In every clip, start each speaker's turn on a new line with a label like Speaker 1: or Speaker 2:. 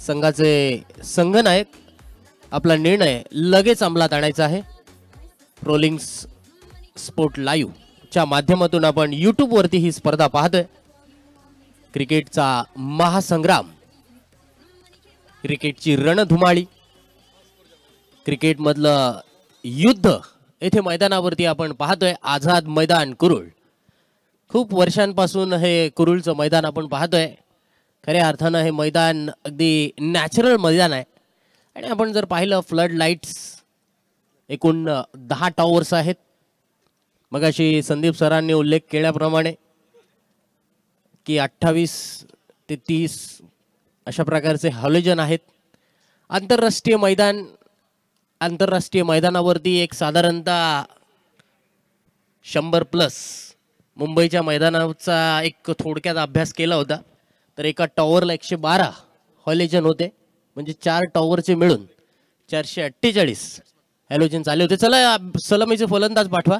Speaker 1: संघाचे संघनायक आपला निर्णय लगेच अंमलात आणायचा आहे। रोलिंग स्पोर्ट लाईव्ह च्या माध्यमातून आपण YouTube वरती ही स्पर्धा पाहतोय। क्रिकेटचा महासंग्राम, क्रिकेटची रणधुमाळी, क्रिकेट मधलं युद्ध येथे मैदानावरती आपण पाहतोय। आझाद मैदान कुरुळ, खूप वर्षांपासून हे कुरुळचं मैदान आपण पाहतोय। खऱ्या अर्थानं हे मैदान अगदी नॅचरल मैदान आहे आणि आपण जर पाहिलं फ्लड लाईट्स एकूण 10 टॉवर्स आहेत। मगाशी संदीप सरांनी उल्लेख केल्याप्रमाणे की 28 ते 30 अशा प्रकारचे हॅलोजन आहेत। आंतरराष्ट्रीय मैदानावरती एक साधारणतः 100+ मुंबईच्या मैदानाचा एक थोडक्यात अभ्यास केला होता तर एका टॉवरला 112 हॅलोजन होते, म्हणजे 4 टॉवरचे मिळून 448 हॅलोजन आले होते। चला सलामीचे फलंदाज पाठवा।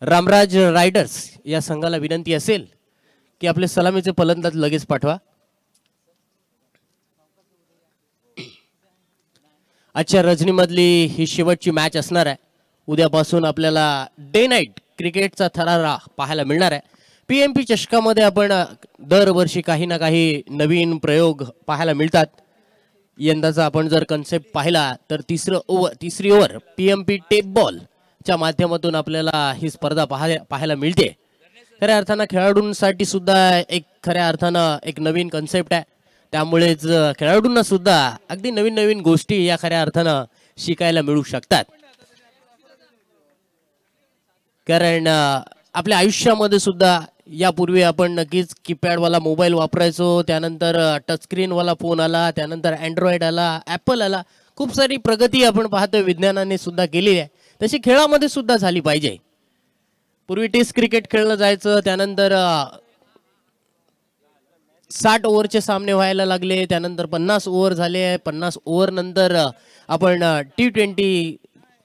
Speaker 1: रामराज रायडर्स या संघाला विनंती असेल की आपले सलामीचे फलंदाज लगेच पाठवा। आजच्या रजनीमधली ही शेवटची मॅच असणार आहे। उद्यापासून आपल्याला डे नाईट क्रिकेटचा थरारा पाहायला मिळणार आहे। PMP चषकामध्ये आपण दरवर्षी काही ना काही नवीन प्रयोग पाहायला मिळतात। यंदाचा आपण जर कन्सेप्ट पाहिला तर तिसरी ओव्हर PMP टेप बॉल च्या माध्यमातून आपल्याला ही स्पर्धा पाहायला मिळते। खऱ्या अर्थानं खेळाडूंसाठी सुद्धा एक नवीन कन्सेप्ट आहे, त्यामुळेच खेळाडूंना सुद्धा अगदी नवीन गोष्टी या खऱ्या अर्थानं शिकायला मिळू शकतात। कारण आपल्या आयुष्यामध्ये सुद्धा यापूर्वी आपण नक्कीच कीपॅडवाला मोबाईल वापरायचो, त्यानंतर टच स्क्रीनवाला फोन आला, त्यानंतर अँड्रॉइड आला, ॲपल आला। खूप सारी प्रगती आपण पाहतो विज्ञानाने सुद्धा केली आहे, तशी खेळामध्ये सुद्धा झाली पाहिजे। पूर्वी टेस्ट क्रिकेट खेळलं जायचं, त्यानंतर 60 ओव्हरचे सामने व्हायला लागले, त्यानंतर 50 ओव्हर झाले। 50 ओव्हर नंतर आपण T20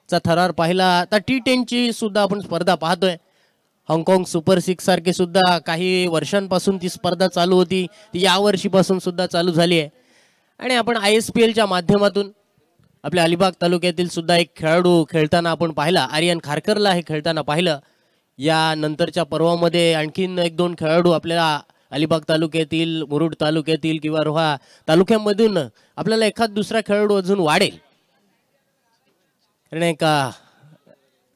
Speaker 1: चा थरार पाहिला। आता T10 ची सुद्धा आपण स्पर्धा पाहतोय। हाँगकाँग सुपर 6 सारखे सुद्धा काही वर्षांपासून ती स्पर्धा चालू होती, ती या वर्षीपासून सुद्धा चालू झाली आहे। आणि आपण ISPL च्या माध्यमातून आपल्या अलिबाग तालुक्यातील सुद्धा एक खेळाडू खेळताना आपण पाहिला, आर्यन खारकरला हे खेळताना पाहिलं। या नंतरच्या पर्वामध्ये आणखीन 1-2 खेळाडू आपल्याला अलिबाग तालुक्यातील, मुरुड तालुक्यातील किंवा रोहा तालुक्यामधून आपल्याला एखाद दुसरा खेळाडू अजून वाढेल। कारण एक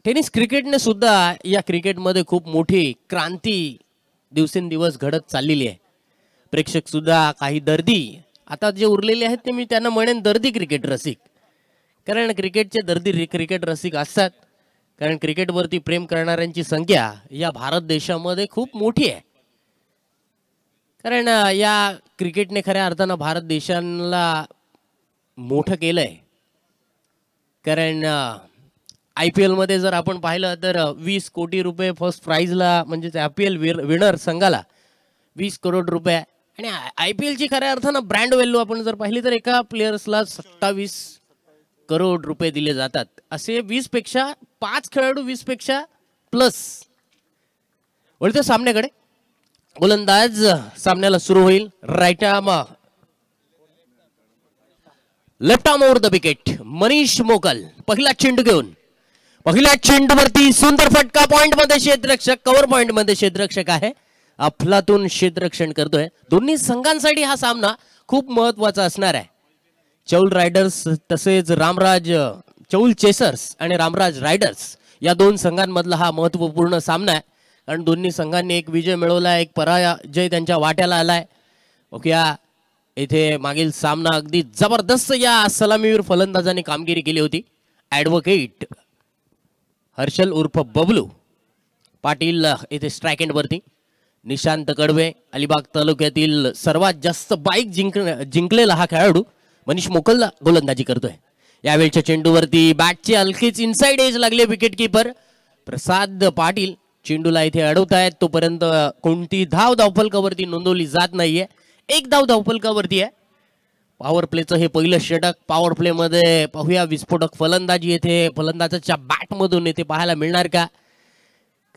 Speaker 1: टेनिस क्रिकेटने सुद्धा या क्रिकेटमध्ये खूप मोठी क्रांती दिवसेंदिवस घडत चाललेली आहे। प्रेक्षक सुद्धा काही दर्दी आता जे उरलेले आहेत ते मी त्यांना म्हणेन दर्दी क्रिकेट रसिक, कारण क्रिकेटचे दर्दी क्रिकेट रसिक असतात। कारण क्रिकेटवरती प्रेम करणाऱ्यांची संख्या या भारत देशामध्ये खूप मोठी आहे। कारण या क्रिकेटने खऱ्या अर्थानं भारत देशाला मोठं केलंय। कारण IPL मध्ये जर आपण पाहिलं तर 20 कोटी रुपये फर्स्ट प्राइजला, म्हणजे IPL विनर संघाला 20 करोड रुपये, आणि IPL ची खऱ्या अर्थानं ब्रँड व्हॅल्यू आपण जर पाहिली तर एका प्लेयर्सला 27 करोड रुपये दिले जातात। असे 20 पेक्षा 5 खेळाडू 20 पेक्षा प्लस। वळतो सामन्याकडे, गोलंदाज सामन्याला सुरू होईल। Right arm, left arm over the wicket, Manish Mokal पहिला चेंडू घेऊन, पहिल्या चेंडूवरती सुंदर फटका। पॉइंट मध्ये क्षेत्ररक्षक, कव्हर पॉइंट मध्ये क्षेत्ररक्षक आहे, अफलातून क्षेत्ररक्षण करतोय। दोन्ही संघांसाठी हा सामना खूप महत्त्वाचा असणार आहे। चौल रायडर्स तसेच चौल चेसर्स आणि रामराज रायडर्स या 2 संघांमधला हा महत्त्वपूर्ण सामना आहे। कारण दोन्ही संघांनी एक विजय मिळवला, एक पराजय त्यांच्या वाट्याला आलाय। ओके, इथे मागील सामना अगदी जबरदस्त या सलामीवीर फलंदाजाने कामगिरी केली होती। ॲडव्होकेट हर्षल उर्फ बबलू पाटील इथे स्ट्राइक एंड वरती, निशांत कडवे अलिबाग तालुक्यातील सर्वात जास्त बाईक जिंकलेला हा खेळाडू मनीष मोकलला गोलंदाजी करतोय। यावेळच्या चेंडूवरती बॅटची हलकीच इनसाइड एज लागले। विकेट कीपर प्रसाद पाटील चेंडूला इथे अडवतायत, तोपर्यंत कोणती धावफलकावरती नोंदवली जात नाहीये। एक धावफलकावरती आहे। पॉवर प्लेचं हे पहिलं षटक। पॉवर प्ले मध्ये पाहूया विस्फोटक फलंदाजी येथे फलंदाजाच्या बॅट मधून येथे पाहायला मिळणार का?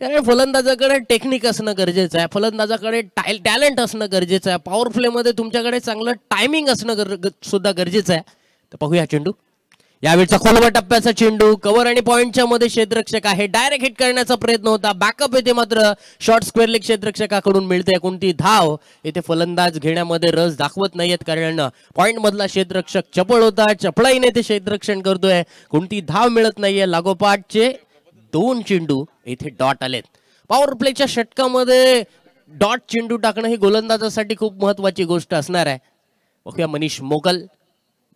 Speaker 1: कारण फलंदाजाकडे टेक्निक असणं गरजेचं आहे, फलंदाजाकडे टॅलेंट असणं गरजेचं आहे, पॉवर प्ले मध्ये तुमच्याकडे चांगलं टायमिंग असणं सुद्धा गरजेचं आहे. तर पाहूया चेंडू, यावेळचा खोलवर टप्प्याचा चेंडू, कव्हर आणि पॉइंटच्या मध्ये क्षेत्ररक्षक आहे, डायरेक्ट हिट करण्याचा प्रयत्न होता, बॅकअप येते मात्र शॉर्ट स्क्वेअर लेग क्षेत्ररक्षकाकडून मिळते. कोणती धाव येथे फलंदाज घेण्यामध्ये रस दाखवत नाहीयेत, कारण पॉइंट मधला क्षेत्ररक्षक चपळ होता, चपळाईने ते क्षेत्ररक्षण करतोय, कोणती धाव मिळत नाहीये. लागोपाठचे 2 चेंडू इथे डॉट आलेत. पॉवर प्लेच्या षटकामध्ये डॉट चेंडू टाकणं ही गोलंदाजासाठी खूप महत्वाची गोष्ट असणार आहे. ओके, मनीष मोगल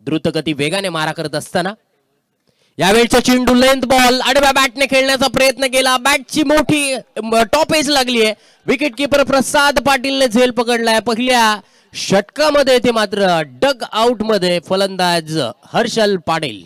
Speaker 1: द्रुतगती वेगाने मारा करत असताना यावेळचा चेंडू लेंथ बॉल, आडव्या बॅटने खेळण्याचा प्रयत्न केला, बॅटची मोठी टॉप एज लागली आहे, विकेट किपर प्रसाद पाटीलने झेल पकडलाय. पहिल्या षटकामध्ये ते मात्र डग आउट मध्ये फलंदाज हर्षल पाटील.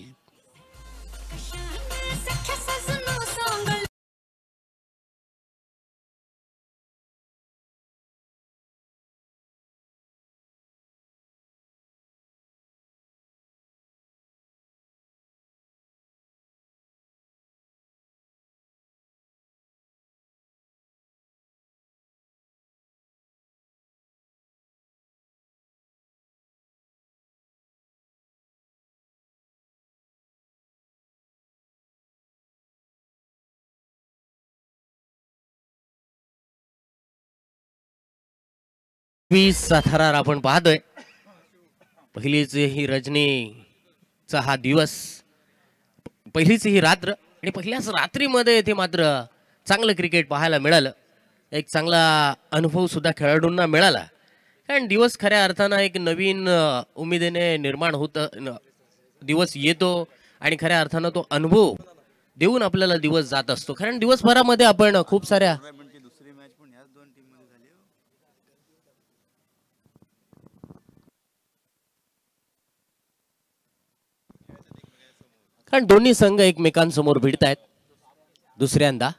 Speaker 1: थरार आपण पाहतोय. पहिलीच ही रजनीचा हा दिवस, पहिलीच ही रात्र आणि पहिल्याच रात्रीमध्ये ते मात्र चांगलं क्रिकेट पाहायला मिळालं. एक चांगला अनुभव सुद्धा खेळाडूंना मिळाला, कारण दिवस खऱ्या अर्थानं एक नवीन उमेदीने निर्माण होत दिवस येतो आणि खऱ्या अर्थानं तो अनुभव देऊन आपल्याला दिवस जात असतो. कारण दिवसभरामध्ये आपण खूप साऱ्या कारण दोन्ही संघ एकमेकांसमोर भिडतायत. दुसऱ्यांदा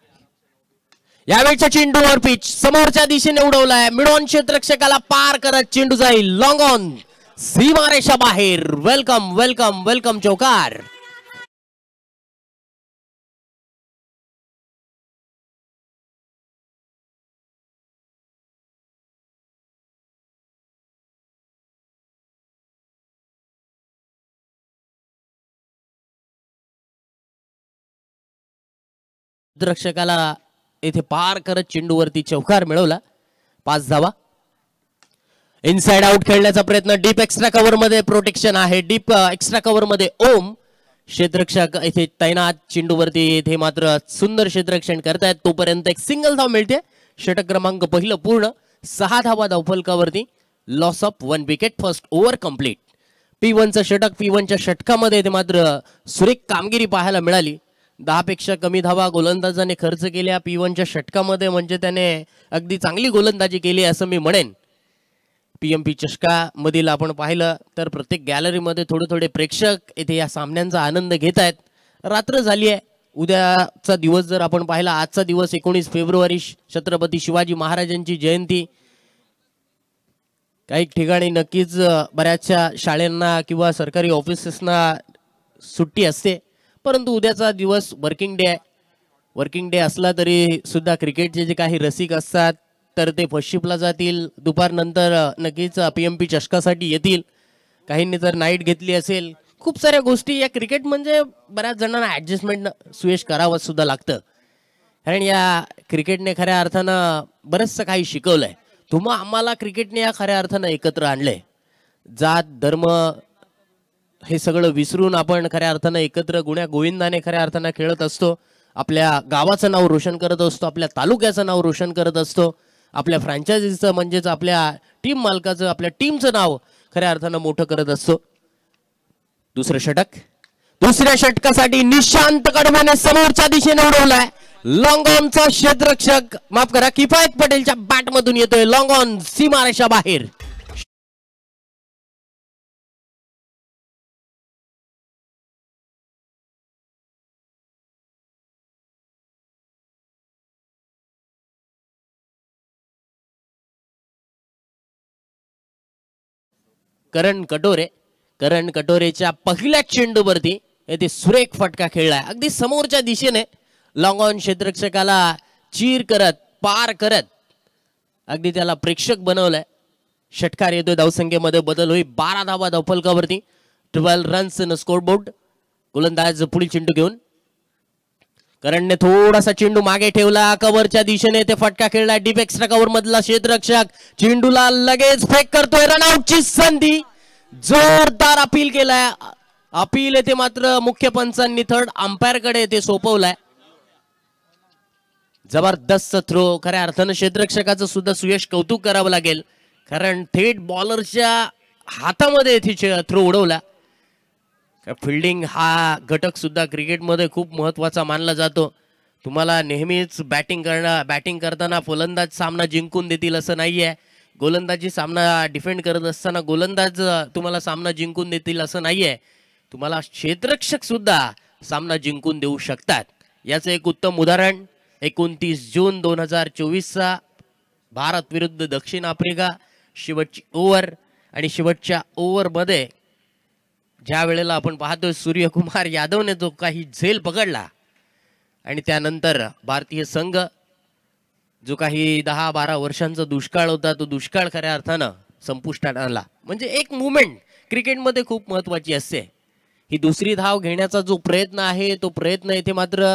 Speaker 1: यावेळच्या चेंडूवर पिच समोरच्या दिशेने उडवलाय, मिड ऑन क्षेत्ररक्षकाला पार करत चेंडू जाईल लॉंग ऑन सीमारेषा बाहेर. वेलकम वेलकम वेलकम चौकार. रक्षकाला येथे पार करत चेंडूवरती चौकार मिळवला. 5 धावा. इनसाइड आउट खेळण्याचा प्रयत्न, डीप एक्स्ट्रा कव्हर मध्ये प्रोटेक्शन आहे, डीप एक्स्ट्रा कव्हर मध्ये ओम क्षेत्ररक्षक इथे तैनात. चेंडूवरती इथे मात्र सुंदर क्षेत्ररक्षण करतायत, तोपर्यंत एक सिंगल धाव मिळते. षटक क्रमांक पहिलं पूर्ण. 6 धावा धावफलकावरती, loss of 1 wicket, first over complete. P1चं षटक, P1च्या षटकामध्ये इथे मात्र सुरेख कामगिरी पाहायला मिळाली. 10 पेक्षा कमी धावा गोलंदाजाने खर्च केल्या P1च्या षटकामध्ये, म्हणजे त्याने अगदी चांगली गोलंदाजी केली असं मी म्हणेन. PMP चषकामधील आपण पाहिलं तर प्रत्येक गॅलरीमध्ये थोडे प्रेक्षक इथे या सामन्यांचा आनंद घेत आहेत. रात्र झाली आहे. उद्याचा दिवस जर आपण पाहिला, आजचा दिवस 19 फेब्रुवारी, छत्रपती शिवाजी महाराजांची जयंती. काही ठिकाणी नक्कीच बऱ्याचशा शाळांना किंवा सरकारी ऑफिसेसना सुट्टी असते, परंतु उद्याचा दिवस वर्किंग डे आहे. वर्किंग डे असला तरी सुद्धा क्रिकेटचे जे काही रसिक असतात तर ते फर्स्टशिपला जातील. दुपारनंतर नक्कीच PMP चषकासाठी येतील. काहींनी जर नाईट घेतली असेल, खूप साऱ्या गोष्टी या क्रिकेट म्हणजे बऱ्याच जणांना ऍडजस्टमेंट सुयश करावं सुद्धा लागतं. कारण या क्रिकेटने खऱ्या अर्थानं बरंचसं काही शिकवलंय. आम्हाला क्रिकेटने या खऱ्या अर्थानं एकत्र आणलंय. जात धर्म हे सगळं विसरून आपण खऱ्या अर्थानं एकत्र गुण्या गोविंदाने खऱ्या अर्थानं खेळत असतो. आपल्या गावाचं नाव रोशन करत असतो, आपल्या तालुक्याचं नाव रोशन करत असतो, आपल्या फ्रँचायझीचं म्हणजेच आपल्या टीम मालकाचं, आपल्या टीमचं नाव खऱ्या अर्थानं मोठं करत असतो. दुसरं षटक, दुसऱ्या षटकासाठी निशांत कडव्याने समोरच्या दिशेने उडवलाय. लॉंग ऑनचा क्षेत्ररक्षक, माफ करा, किफायत पटेलच्या बॅट मधून येतोय लॉंग ऑन सीमारेषा बाहेर. करण कटोरेच्या पहिल्या चेंडूवरती येथे सुरेख फटका खेळलाय. अगदी समोरच्या दिशेने लॉंग ऑन क्षेत्ररक्षकाला चीर करत पार करत अगदी त्याला प्रेक्षक बनवलंय. षटकार येतोय. धावसंख्येमध्ये बदल होईल. 12 धावा धावफलकावरती. 12 रन्स इन स्कोर बोर्ड. गोलंदाज पुढील चेंडू घेऊन करणने थोडासा चेंडू मागे ठेवला. कव्हरच्या दिशेने ते फटका खेळला. डीप एक्स्ट्रा कव्हर मधला क्षेत्ररक्षक चेंडूला लगेच फेक करतोय. रनआउटची संधी. जोरदार अपील केलाय. अपील येते मात्र मुख्य पंचांनी थर्ड अंपायर कडे ते सोपवलाय. जबरदस्त थ्रो. खऱ्या अर्थानं क्षेत्ररक्षकाचं सुद्धा सुयश कौतुक करावं लागेल, कारण थेट बॉलरच्या हातामध्ये इथे थ्रो उडवला. फिल्डिंग हा घटक सुद्धा क्रिकेटमध्ये खूप महत्वाचा मानला जातो. तुम्हाला नेहमीच बॅटिंग करताना फलंदाज सामना जिंकून देतील असं नाहीये. गोलंदाजी सामना डिफेंड करत असताना गोलंदाज तुम्हाला सामना जिंकून देतील असं नाहीये. तुम्हाला क्षेत्ररक्षक सुद्धा सामना जिंकून देऊ शकतात. याचं एक उत्तम उदाहरण 29 जून 2024चा भारत विरुद्ध दक्षिण आफ्रिका शेवटची ओव्हर. आणि शेवटच्या ओव्हरमध्ये ज्या वेळेला आपण पाहतोय सूर्यकुमार यादवने जो काही झेल पकडला आणि त्यानंतर भारतीय संघ जो काही 10-12 वर्षांचा दुष्काळ होता तो दुष्काळ खऱ्या अर्थानं संपुष्टात आणला. म्हणजे एक मुवमेंट क्रिकेटमध्ये खूप महत्वाची असते. ही दुसरी धाव घेण्याचा जो प्रयत्न आहे तो प्रयत्न इथे मात्र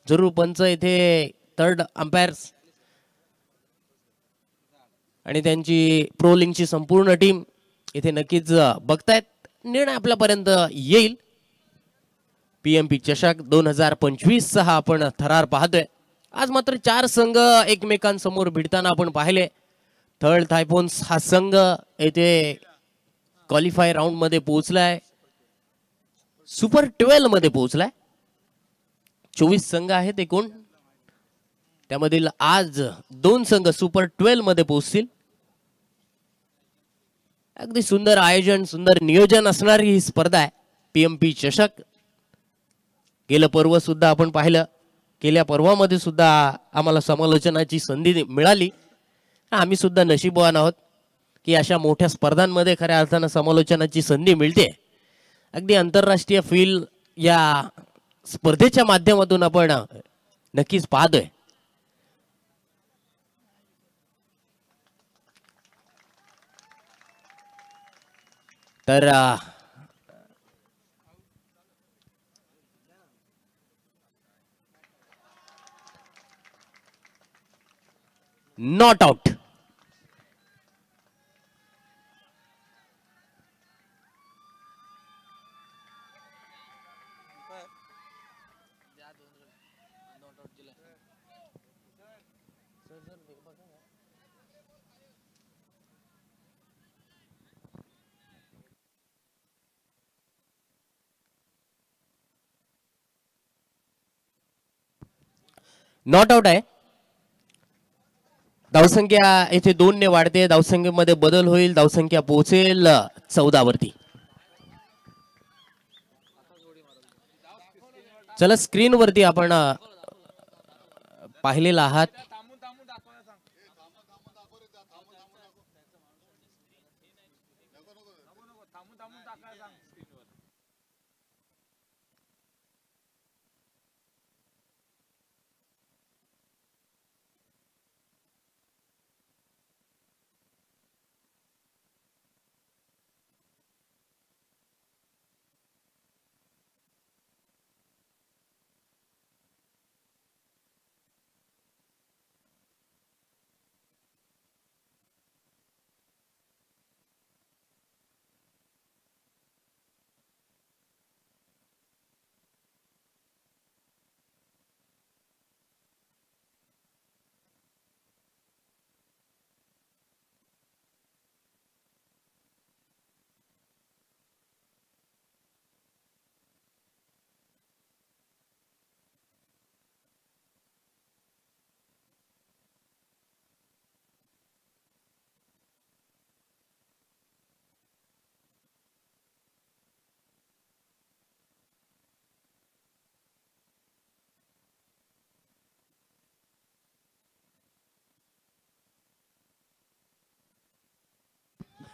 Speaker 1: जरूर पंच इथे थर्ड अंपायर्स आणि त्यांची प्रोलिंगची संपूर्ण टीम इथे नक्कीच बघतायत. निर्णय आपल्यापर्यंत येईल. पीएमपी चषक 2025 हा आपण थरार पाहतोय. आज मात्र 4 संघ एकमेकांसमोर भिडताना आपण पाहिले. थर्ड थायफोन्स हा संघ येथे क्वालिफाय राऊंड मध्ये पोहोचलाय. सुपर 12 मध्ये पोहोचलाय. 24 संघ आहेत एकूण. त्यामधील आज 2 संघ सुपर 12 मध्ये पोहोचतील. अगदी सुंदर आयोजन सुंदर नियोजन असणारी ही स्पर्धा आहे पीएमपी चषक. गेलं पर्व सुद्धा आपण पाहिलं. गेल्या पर्वामध्ये सुद्धा आम्हाला समालोचनाची संधी मिळाली. आम्ही सुद्धा नशीबवान आहोत की अशा मोठ्या स्पर्धांमध्ये खऱ्या अर्थानं समालोचनाची संधी मिळते. अगदी आंतरराष्ट्रीय फील या स्पर्धेच्या माध्यमातून आपण नक्कीच पाहतोय. तर नॉट आउट. नॉट आउट आहे. धावसंख्या येथे 2 ने वाढते. धावसंख्येमध्ये बदल होईल. धावसंख्या पोहोचेल 14 वरती. चला स्क्रीन वरती आपण पाहिलेला आहात.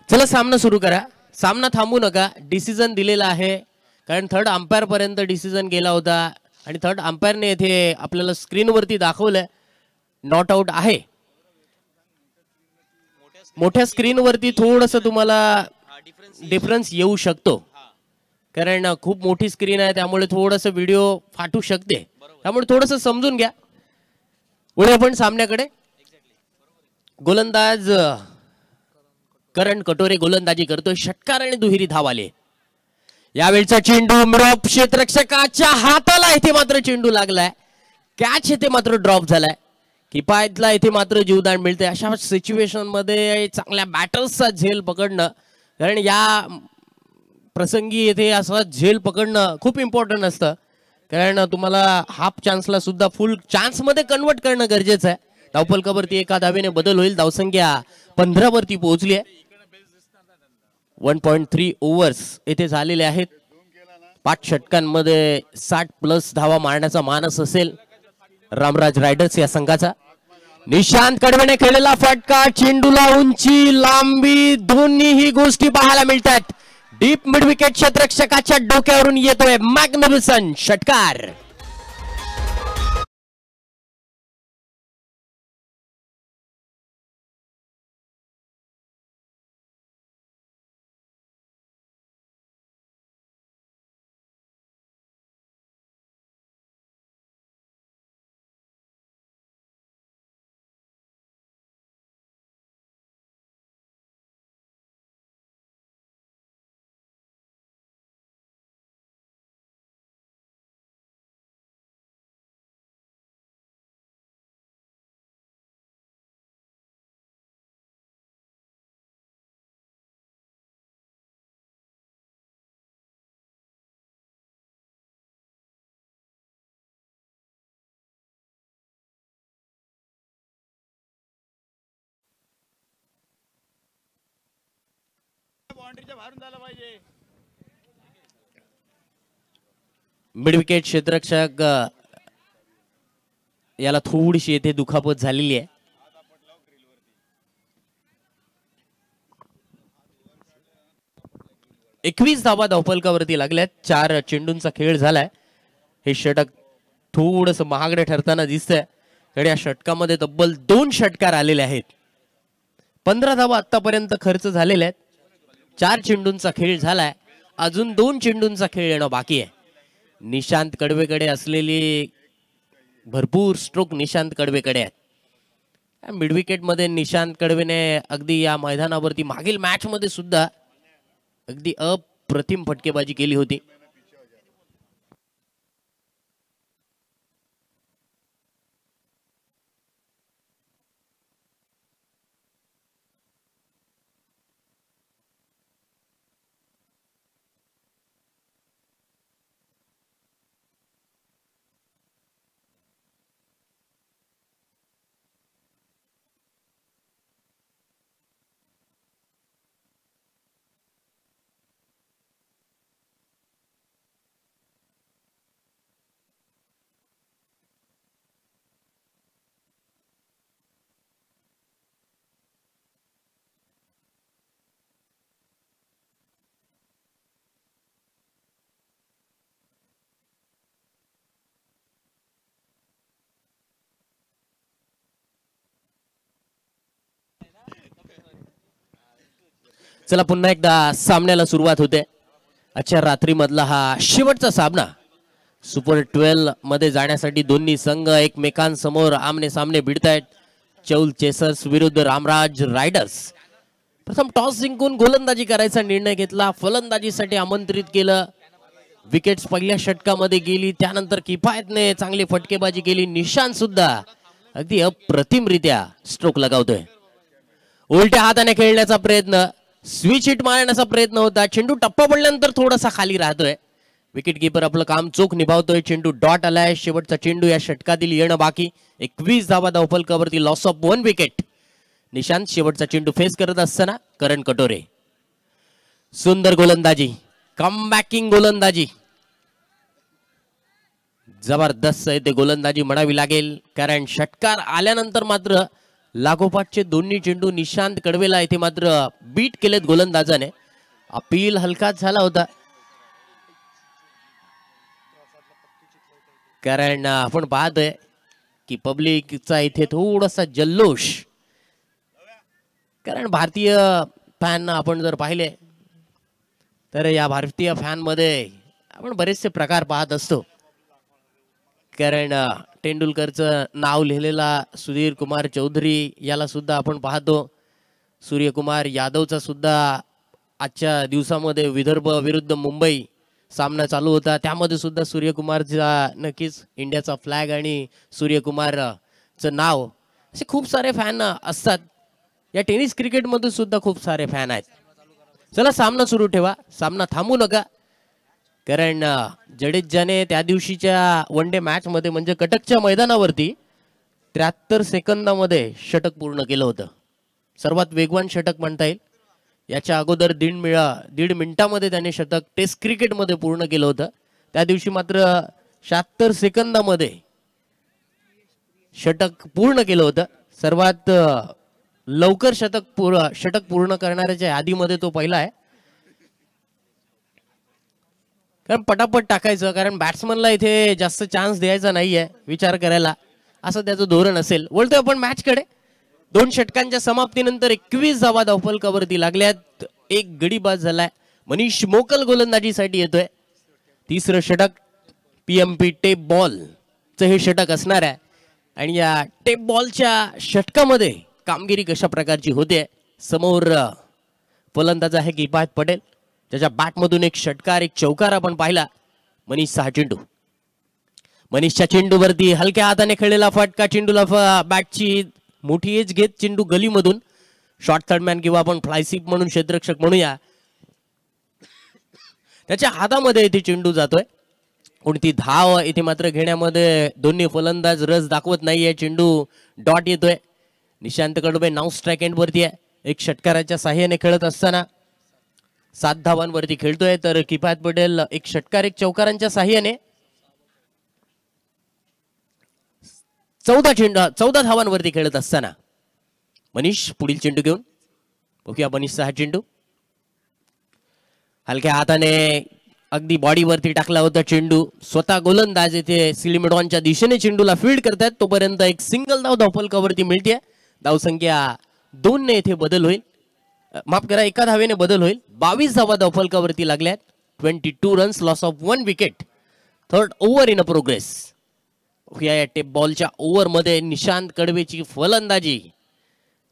Speaker 1: चला सामना सुरू करा. सामना थांबू नका. डिसिजन दिलेला आहे कारण थर्ड अंपायर पर्यंत डिसिजन गेला होता आणि थर्ड अंपायरने येथे आपल्याला स्क्रीनवरती दाखवलंय नॉट आउट आहे. मोठ्या स्क्रीनवरती थोडस तुम्हाला डिफरन्स येऊ शकतो, कारण खूप मोठी स्क्रीन आहे, त्यामुळे थोडस व्हिडिओ फाटू शकते. त्यामुळे थोडस समजून घ्या. पुढे आपण सामन्याकडे. गोलंदाज करण कटोरे गोलंदाजी करतोय. षटकार आणि दुहेरी धाव आले. यावेळचा चेंडू मिडऑफ क्षेत्ररक्षकाच्या हाताला इथे मात्र चेंडू लागलाय. कॅच इथे मात्र ड्रॉप झालाय. किफायतला इथे मात्र जीवदान मिळते. अशा सिच्युएशन मध्ये चांगल्या बॅटर्सचा झेल पकडणं, कारण या प्रसंगी येथे असा झेल पकडणं खूप इम्पॉर्टंट असतं, कारण तुम्हाला हाफ चान्सला सुद्धा फुल चान्स मध्ये कन्वर्ट करणं गरजेचं आहे. धावफलकावरती एका धावेने बदल होईल. धावसंख्या 15 वरती पोहोचली आहे. 1.3 ओव्हर्स येथे झालेले आहेत. 5 षटकांमध्ये 60+ धावा मारण्याचा मानस असेल रामराज रायडर्स या संघाचा. निशांत कडवेने खेळलेला फटका, चेंडूला उंची लांबी दोन्हीही गोष्टी पाहायला मिळतात. डीप मिड विकेट क्षेत्ररक्षकाच्या डोक्यावरून येतोय मॅग्निफिसंट षटकार. मिड विकेट क्षेत्ररक्षक याला थोडीशी येथे दुखापत झालेली आहे. एकवीस धावा धावफलकावरती लागल्यात. 4 चेंडूंचा खेळ झालाय. हे षटक थोडस महागडे ठरताना दिसतंय, कारण या षटकामध्ये तब्बल 2 षटकार आलेले आहेत. 15 धावा आतापर्यंत खर्च झालेल्या आहेत. 4 चेंडूंचा खेळ झालाय. अजून 2 चेंडूंचा खेळ येणं बाकी आहे. निशांत कडवेकडे असलेली भरपूर स्ट्रोक निशांत कडवेकडे आहेत. मिड विकेट मध्ये निशांत कडवेने अगदी या मैदानावरती मागील मॅच मध्ये सुद्धा अगदी अप्रतिम फटकेबाजी केली होती. चला पुन्हा एकदा सामन्याला सुरुवात होते. आजच्या रात्री मधला हा शेवटचा सामना. सुपर 12 मध्ये जाण्यासाठी दोन्ही संघ एकमेकांसमोर आमने सामने भिडतायत. चौल चेसर्स विरुद्ध रामराज रायडर्स. प्रथम टॉस जिंकून गोलंदाजी करायचा निर्णय घेतला. फलंदाजीसाठी आमंत्रित केलं. विकेट्स पहिल्या षटकामध्ये गेली. त्यानंतर किफायतने चांगली फटकेबाजी केली. निशांत सुद्धा अगदी अप्रतिमरित्या स्ट्रोक लगावतोय. उलट्या हाताने खेळण्याचा प्रयत्न, स्विच हिट मारण्याचा प्रयत्न होता. चेंडू टप्पा पडल्यानंतर थोडासा खाली राहतोय. विकेट कीपर आपलं काम चोख निभावतोय. चेंडू डॉट आलाय. शेवटचा चेंडू या षटकातील येणं बाकी. 21 धावा धावफलकावरती लॉस ऑफ 1 विकेट. निशांत शेवटचा चेंडू फेस करत असताना करण कटोरे. सुंदर गोलंदाजी, कमबॅकिंग गोलंदाजी, जबरदस्त ते गोलंदाजी म्हणावी लागेल, कारण षटकार आल्यानंतर मात्र लागोपाठचे दोन्ही चेंडू निशांत कडवेला इथे मात्र बीट केलेत गोलंदाजाने. अपील हलकाच झाला होता, कारण आपण पाहतोय की पब्लिकचा इथे थोडासा जल्लोष, कारण भारतीय फॅन आपण जर पाहिले तर या भारतीय फॅन मध्ये आपण बरेचसे प्रकार पाहत असतो. कारण तेंडुलकरचं नाव लिहिलेला सुधीर कुमार चौधरी याला सुद्धा आपण पाहतो. सूर्यकुमार यादवचा सुद्धा आजच्या दिवसामध्ये विदर्भ विरुद्ध मुंबई सामना चालू होता, त्यामध्ये सुद्धा सूर्यकुमारचा नक्कीच इंडियाचा फ्लॅग आणि सूर्यकुमारचं नाव, असे खूप सारे फॅन असतात. या टेनिस क्रिकेटमध्ये सुद्धा खूप सारे फॅन आहेत. चला सामना सुरू ठेवा, सामना थांबू नका, कारण जडेजाने त्या दिवशीच्या वन डे मॅच मध्ये म्हणजे कटकच्या मैदानावरती 73 सेकंदामध्ये षटक पूर्ण केलं होतं. सर्वात वेगवान षटक म्हणता येईल. याच्या अगोदर दीड मिनिटामध्ये त्याने षटक टेस्ट क्रिकेटमध्ये पूर्ण केलं होतं. त्या दिवशी मात्र 76 सेकंदामध्ये षटक पूर्ण केलं होतं. सर्वात लवकर षटक पूर्ण करणाऱ्याच्या यादीमध्ये तो पहिला आहे. कारण पटापट टाकायचं, कारण बॅट्समनला इथे जास्त चान्स द्यायचा नाहीये विचार करायला, असं त्याचं धोरण असेल. बोलतोय आपण मॅच कडे. 2 षटकांच्या समाप्तीनंतर 21 धावा धावफलकावरती लागल्यात. एक गडी बाद झालाय. मनीष मोकल गोलंदाजीसाठी येतोय. तिसरं षटक पीएमपी टेप बॉलचं हे षटक असणार आहे. आणि या टेप बॉलच्या षटकामध्ये कामगिरी कशा प्रकारची होते. समोर फलंदाज आहे किफायत पटेल, त्याच्या बॅटमधून एक षटकार एक चौकार आपण पाहिला. मनीषचा हा चेंडू, मनीषच्या चेंडूवरती हलक्या हाताने खेळलेला फटका. चेंडूला बॅटची मोठी एज घेत चेंडू गलीमधून शॉर्ट थर्डमॅन किंवा आपण फ्लायसीप म्हणून क्षेत्ररक्षक म्हणूया, त्याच्या हातामध्ये इथे चेंडू जातोय. कोणती धाव इथे मात्र घेण्यामध्ये दोन्ही फलंदाज रस दाखवत नाहीये. चेंडू डॉट येतोय. निशांत कडबे 9 स्ट्राइक एंड वरती आहे. एक षटकाराच्या साह्याने खेळत असताना 7 धावांवरती खेळतोय, तर किफायत पटेल एक षटकार एक चौकारांच्या साह्याने 14 धावांवरती खेळत असताना मनीष पुढील चेंडू घेऊन बघूया. मनीषचा हा चेंडू हलक्या हाताने अगदी बॉडीवरती टाकला होता. चेंडू स्वतः गोलंदाज इथे सिलिमिडॉनच्या दिशेने चेंडूला फील्ड करतात. तोपर्यंत एक सिंगल धाव धावफलकावरती मिळते. धावसंख्या 2 ने इथे बदल होईल, माफ करा 1 धावेने बदल होईल. 22 धावा धावफलकावरती लागल्यात. 22 runs, loss of 1 wicket. Third over in a progress. या टेप बॉलच्या ओव्हर मध्ये निशांत कडबेची फलंदाजी.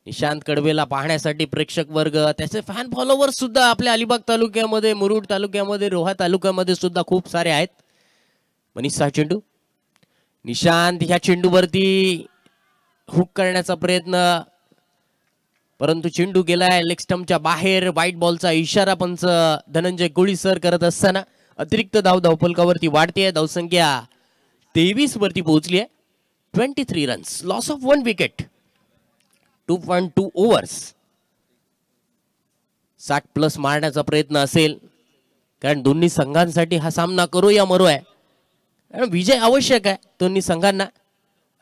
Speaker 1: निशांत कडबेला पाहण्यासाठी प्रेक्षक वर्ग, त्याचे फॅन फॉलोअर्स सुद्धा आपल्या अलिबाग तालुक्यामध्ये, मुरुड तालुक्यामध्ये, रोहा तालुक्यामध्ये सुद्धा खूप सारे आहेत. मनीषचा चेंडू, निशांत ह्या चेंडूवरती हुक करण्याचा प्रयत्न, परंतु चेंडू गेलाय लेग स्टंपच्या बाहेर. व्हाईट बॉलचा इशारा पंच धनंजय कोळी सर करत असताना अतिरिक्त धाव धावफलकावरती वाढते. धावसंख्या 23 वरती पोहोचली आहे. 23 runs, loss of 1 wicket. 2.2 overs. 60+ मारण्याचा प्रयत्न असेल, कारण दोन्ही संघांसाठी हा सामना करो या मरो आहे. कारण विजय आवश्यक आहे दोन्ही संघांना.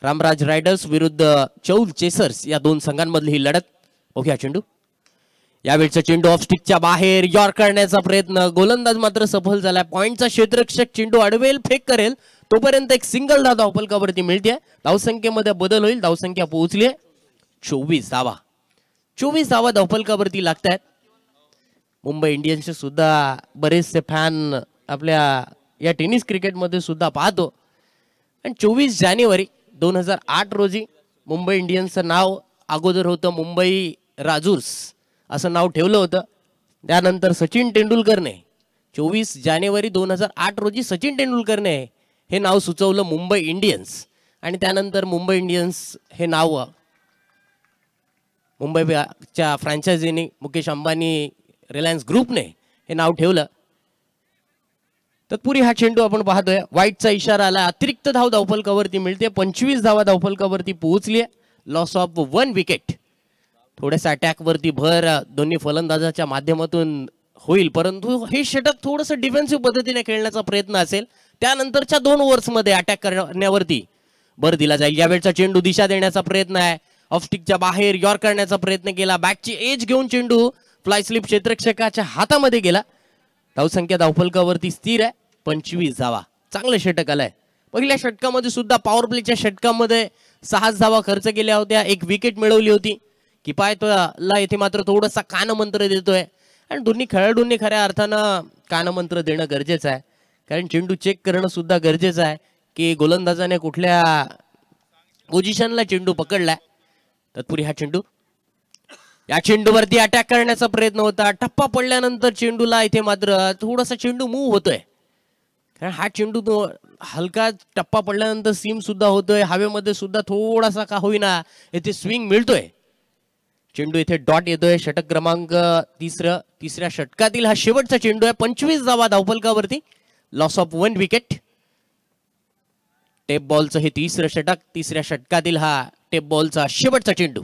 Speaker 1: रामराज रायडर्स विरुद्ध चौल चेसर्स या 2 संघांमधली ही लढत. ओके, चेंडू यावेळचा चेंडू ऑफ स्टिकच्या बाहेर यॉर्क करण्याचा प्रयत्न. गोलंदाज मात्र सफल झाला. पॉइंटचा क्षेत्ररक्षक चेंडू अडवेल, फेक करेल, तोपर्यंत एक सिंगल धाव धावफलकावरती मिळते. धावसंख्येमध्ये बदल होईल. धावसंख्या पोहोचली आहे 24 धावा. 24 धावा धावफलकावरती लागतात. मुंबई इंडियन्सचे सुद्धा बरेचसे फॅन आपल्या या टेनिस क्रिकेटमध्ये सुद्धा पाहतो. आणि 24 जानेवारी 2008 रोजी मुंबई इंडियन्सचं नाव अगोदर होतं मुंबई राजूर्स असं नाव ठेवलं होतं. त्यानंतर सचिन तेंडुलकरने 24 जानेवारी 2008 रोजी सचिन तेंडुलकरने हे नाव सुचवलं मुंबई इंडियन्स. आणि त्यानंतर मुंबई इंडियन्स हे नाव मुंबईच्या फ्रँचायझीने मुकेश अंबानी रिलायन्स ग्रुपने हे नाव ठेवलं. तत्पुरी हा चेंडू आपण पाहतोय. व्हाईटचा इशारा आला. अतिरिक्त धाव धावफलकावरती मिळते. 25 धावा धावफलकावरती पोहोचली. Loss of 1 wicket. थोड्याशा अटॅक वरती भर दोन्ही फलंदाजाच्या माध्यमातून होईल, परंतु हे षटक थोडंसं डिफेन्सिव्ह पद्धतीने खेळण्याचा प्रयत्न असेल. त्यानंतरच्या 2 ओव्हर्स मध्ये अटॅक करण्यावरती भर दिला जाईल. यावेळचा चेंडू दिशा देण्याचा प्रयत्न आहे. ऑफ स्टिकच्या बाहेर यॉर्क करण्याचा प्रयत्न केला. बॅटची एज घेऊन चेंडू फ्लाय स्लिप क्षेत्ररक्षकाच्या हातामध्ये गेला. धावसंख्या धावफलकावरती स्थिर आहे 25 धावा. चांगलं षटक आलंय, पहिल्या षटकामध्ये सुद्धा पॉवर प्लेच्या षटकामध्ये 6 धावा खर्च केल्या होत्या, 1 विकेट मिळवली होती. किफायतला येथे मात्र थोडासा कानमंत्र देतोय आणि दोन्ही खेळाडूंनी खऱ्या अर्थानं कानमंत्र देणं गरजेचं आहे, कारण चेंडू चेक करणं सुद्धा गरजेचं आहे की गोलंदाजाने कुठल्या पोझिशनला चेंडू पकडलाय. तत्पुरी हा चेंडू, या चेंडूवरती अटॅक करण्याचा प्रयत्न होता. टप्पा पडल्यानंतर चेंडूला इथे मात्र थोडासा चेंडू मूव्ह होतोय, कारण हा चेंडू तो हलका टप्पा पडल्यानंतर सीम सुद्धा होतोय, हवेमध्ये सुद्धा थोडासा का होईना इथे स्विंग मिळतोय. चेंडू इथे डॉट येतोय. षटक क्रमांक तिसऱ्या षटकातील हा शेवटचा चेंडू आहे. 25 धावा धावफलकावरती, लॉस ऑफ 1 विकेट. टेप बॉलचं हे तिसरं षटक, तिसऱ्या षटकातील हा टेप बॉलचा शेवटचा चेंडू.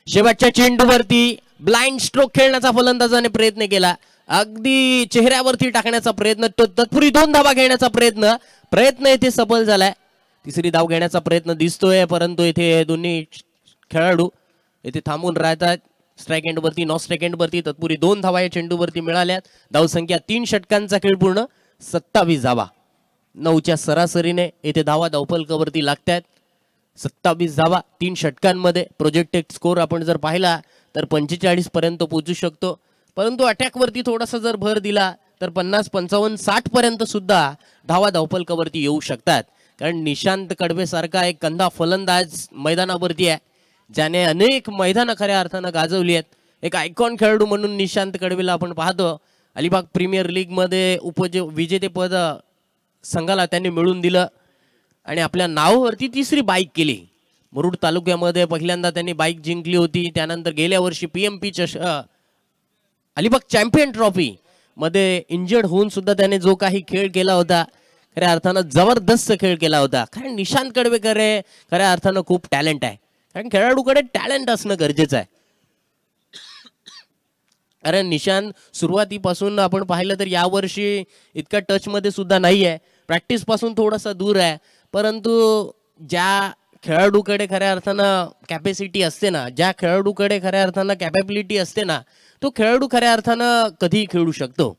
Speaker 1: शेवटच्या चेंडूवरती ब्लाइंड स्ट्रोक खेळण्याचा फलंदाजाने प्रयत्न केला, अगदी चेहऱ्यावरती टाकण्याचा प्रयत्न, तत्पुरी 2 धावा घेण्याचा प्रयत्न इथे सफल झालाय. तिसरी धाव घेण्याचा प्रयत्न दिसतोय, परंतु इथे दोन्ही खेळाडू इथे थांबून राहतात. स्ट्राइक एंड वरती, नॉन स्ट्राइक एंड वरती तत्पुरी 2 धावा या चेंडूवरती मिळाल्यात. धावसंख्या 3 षटकांचा खेळ पूर्ण, 27 धावा. 9च्या सरासरीने इथे धावा धावफलकावरती लागतात. 27 धावा 3 षटकांमध्ये. प्रोजेक्टेड स्कोर आपण जर पाहिला तर 45 पर्यंत पोहोचू शकतो, परंतु अटॅक वरती थोडासा जर भर दिला तर 50, 55, 60 पर्यंत सुद्धा धावा धावफलकावरती येऊ शकतात. कारण निशांत कडवे सारखा एक कंधा फलंदाज मैदानावरती आहे, ज्याने अनेक मैदानं खऱ्या अर्थानं गाजवली आहेत. एक आयकॉन खेळाडू म्हणून निशांत कडवेला आपण पाहतो. अलिबाग प्रीमियर लीग मध्ये विजेतेपद संघाला त्यांनी मिळवून दिलं आणि आपल्या नावावरती 3री बाईक केली. मुरुड तालुक्यामध्ये पहिल्यांदा त्यांनी बाईक जिंकली होती. त्यानंतर गेल्या वर्षी PMP अलिबाग चॅम्पियन ट्रॉफी मध्ये इंजर्ड होऊन सुद्धा त्याने जो काही खेळ केला होता, खऱ्या अर्थानं जबरदस्त खेळ केला होता. कारण निशांत कडवेकर खऱ्या अर्थानं खूप टॅलेंट आहे, कारण खेळाडूकडे टॅलेंट असणं गरजेचं आहे. कारण निशांत सुरुवातीपासून आपण पाहिलं तर यावर्षी इतका टच मध्ये सुद्धा नाही आहे, प्रॅक्टिस पासून थोडासा दूर आहे. परंतु ज्या खेळाडूकडे खऱ्या अर्थानं कॅपॅसिटी असते ना, ज्या खेळाडूकडे खऱ्या अर्थानं कॅपॅबिलिटी असते ना, तो खेळाडू खऱ्या अर्थानं कधीही खेळू शकतो.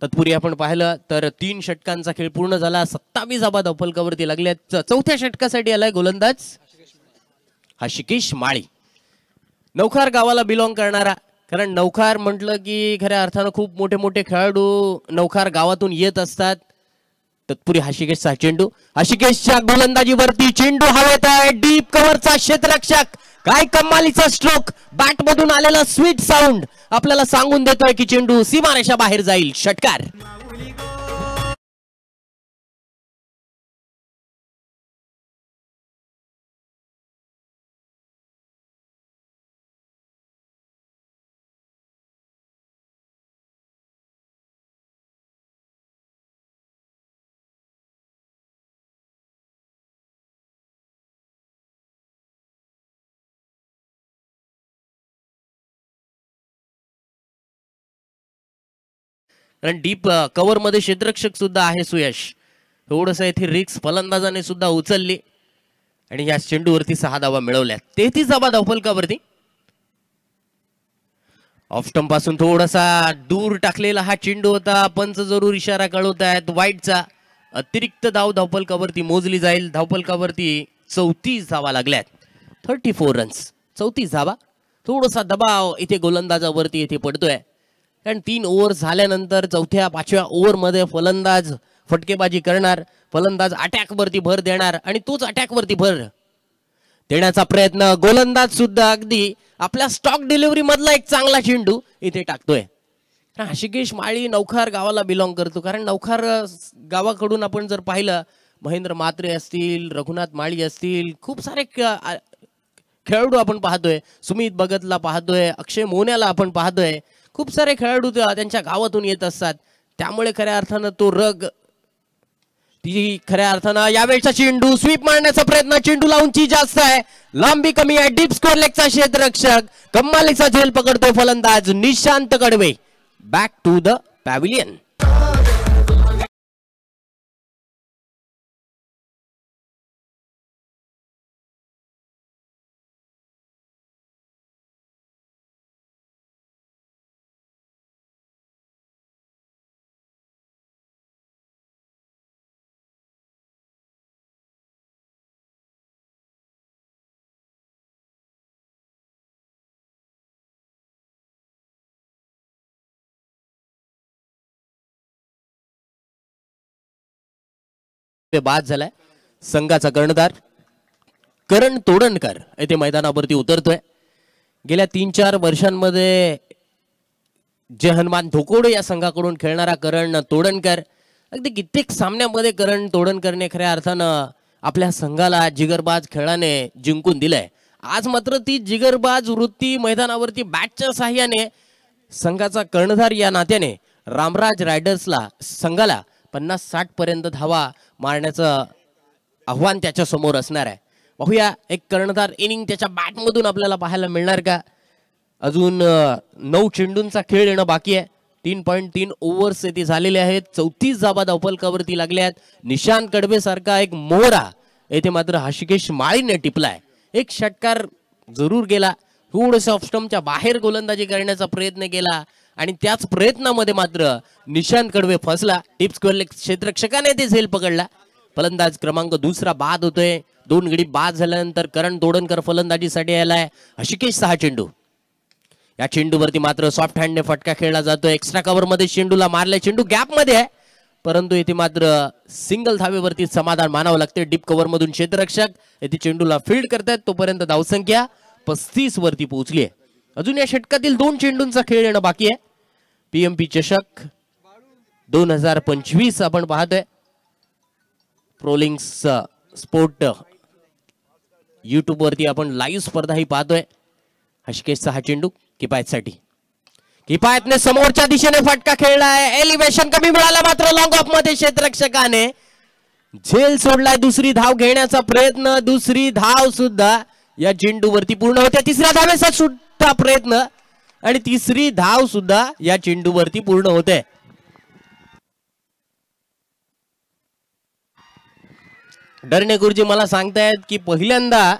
Speaker 1: तत्पुरी आपण पाहिलं तर 3 षटकांचा खेळ पूर्ण झाला. 27 धावा धावफलकावरती लागल्यात. चौथ्या षटकासाठी आलाय गोलंदाज हशिकेश माळी, नौखार गावाला बिलॉंग करणारा. कारण नौखार म्हटलं की खऱ्या अर्थानं खूप मोठे मोठे खेळाडू नौखार गावातून येत असतात. तत्पुरी हशिकेशचा चेंडू, हशिकेशच्या गोलंदाजीवरती चेंडू हवेत आहे. डीप कव्हरचा क्षेत्ररक्षक, काय कमालीचा स्ट्रोक, बॅट मधून आलेला स्वीट साऊंड आपल्याला सांगून देतोय की चेंडू सीमारेषा बाहेर जाईल. षटकार. कारण डीप कव्हर मध्ये क्षेत्ररक्षक सुद्धा आहे सुयश. थोडस इथे रिक्स फलंदाजाने सुद्धा उचलली आणि या चेंडूवरती 6 धावा मिळवल्या. 33 धावा धावफलकावरती. ऑफ स्टंप पासून थोडासा दूर टाकलेला हा चेंडू होता. पंच जरूर इशारा कळवत आहेत वाईटचा. अतिरिक्त धाव धावफलकावरती मोजली जाईल. धावफलकावरती 34 धावा लागल्यात. 34 रन्स, 34 धावा. थोडासा दबाव इथे गोलंदाजावरती इथे पडतोय, कारण 3 ओव्हर झाल्यानंतर 4थ्या 5व्या ओव्हर मध्ये फलंदाज फटकेबाजी करणार, फलंदाज अटॅक वरती भर देणार आणि तोच अटॅक वरती भर देण्याचा प्रयत्न गोलंदाज सुद्धा अगदी आपल्या स्टॉक डिलिव्हरी मधला एक चांगला चेंडू इथे टाकतोय. हशिकेश माळी नौखार गावाला बिलॉंग करतो, कारण नौखार गावाकडून आपण जर पाहिलं, महेंद्र म्हात्रे असतील, रघुनाथ माळी असतील, खूप सारे खेळाडू आपण पाहतोय. सुमित भगतला पाहतोय, अक्षय मोन्याला आपण पाहतोय. खूप सारे खेळाडू त्यांच्या गावातून येत असतात. त्यामुळे खऱ्या अर्थानं तो रग ती खऱ्या अर्थानं यावेळचा चेंडू स्वीप मारण्याचा प्रयत्न, चेंडूला उंची जास्त आहे, लांबी कमी आहे. डीप स्कोर लेगचा क्षेत्ररक्षक, कमालीचा झेल पकडतोय फलंदाज Nishant Kadwe. Back to the pavilion. बाद झालाय. संघाचा कर्णधार करण तोडणकर येथे मैदानावरती उतरतोय. गेल्या 3-4 वर्षांमध्ये जे हनुमान धोकोडे या संघाकडून खेळणारा करण तोडणकर अगदी कित्येक सामन्यामध्ये करण तोडणकरने खऱ्या अर्थानं आपल्या संघाला जिगरबाज खेळाने जिंकून दिलंय. आज मात्र ती जिगरबाज वृत्ती मैदानावरती बॅटच्या साह्याने संघाचा कर्णधार या नात्याने रामराज रायडर्सला संघाला 50-60 पर्यंत धावा मारण्याचं आव्हान त्याच्या समोर असणार आहे. पाहूया एक कर्णधार इनिंग त्याच्या बॅटमधून आपल्याला पाहायला मिळणार का. अजून 9 चेंडूंचा खेळ येणं बाकी आहे. 3.3 ओव्हर्स येथे झालेले आहेत. 34 धावा धावफलकावरती लागल्या आहेत. निशांत कडबे सारखा एक मोहरा येथे मात्र हर्षिकेश माळीने टिपलाय. एक षटकार जरूर गेला. थोडंसं ऑफ स्टंपच्या बाहेर गोलंदाजी करण्याचा प्रयत्न केला आणि त्याच प्रयत्नामध्ये मात्र निशांत कडबे फसला. टिप्स क्षेत्ररक्षकाने ते झेल पकडला. फलंदाज क्रमांक 2 बाद होतोय. 2 गडी बाद झाल्यानंतर करण तोडणकर फलंदाजीसाठी आलाय. हर्षिकेश 6 चेंडू. या चेंडूवरती मात्र सॉफ्ट हँडने फटका खेळला जातो. एक्स्ट्रा कव्हर मध्ये चेंडूला मारलाय. चेंडू गॅप मध्ये आहे परंतु इथे मात्र सिंगल धावेवरती समाधान मानावं लागते. डीप कव्हर मधून क्षेत्ररक्षक येथे चेंडूला फील्ड करतायत. तोपर्यंत धावसंख्या 35 वरती पोहोचली आहे. अजून या षटकातील 2 चेंडूंचा खेळ येणं बाकी आहे. पीएमपी चषक 2025 आपण पाहतोय. प्रोलिंग्स स्पोर्ट युट्यूब वरती आपण लाईव्ह स्पर्धा ही पाहतोय. हर्षिकेशचा हा चेंडू किफायतसाठी. किफायतने समोरच्या दिशेने फटका खेळलाय. एलिव्हेशन कमी मिळाला मात्र लॉंग ऑफ मध्ये क्षेत्ररक्षकाने झेल सोडलाय. दुसरी धाव घेण्याचा प्रयत्न. दुसरी धाव सुद्धा या चेंडूवरती पूर्ण होते. तिसऱ्या धावेचा सुद्धा प्रयत्न आणि तिसरी धाव सुद्धा या चेंडूवरती पूर्ण होते. डरणे गुरुजी मला सांगतायत की पहिल्यांदा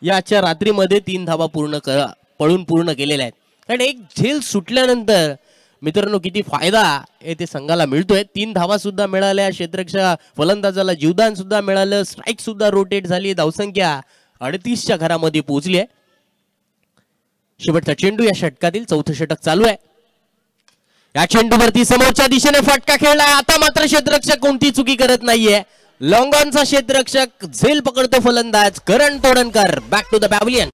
Speaker 1: याच्या रात्रीमध्ये 3 धावा पळून पूर्ण केलेल्या आहेत. कारण एक झेल सुटल्यानंतर मित्रांनो किती फायदा येथे संघाला मिळतोय. 3 धावा सुद्धा मिळाल्या. क्षेत्ररक्षक फलंदाजाला जीवदान सुद्धा मिळालं. स्ट्राईक सुद्धा रोटेट झाली. धावसंख्या 38च्या घरामध्ये पोहोचली आहे. शेवटचा चेंडू या षटकातील 4थं षटक चालू आहे. या चेंडूवरती समोरच्या दिशेने फटका खेळलाय. आता मात्र क्षेत्ररक्षक कोणती चुकी करत नाहीये. लॉंग ऑनचा क्षेत्ररक्षक झेल पकडतो फलंदाज Karan Todankar. Back to the pavilion.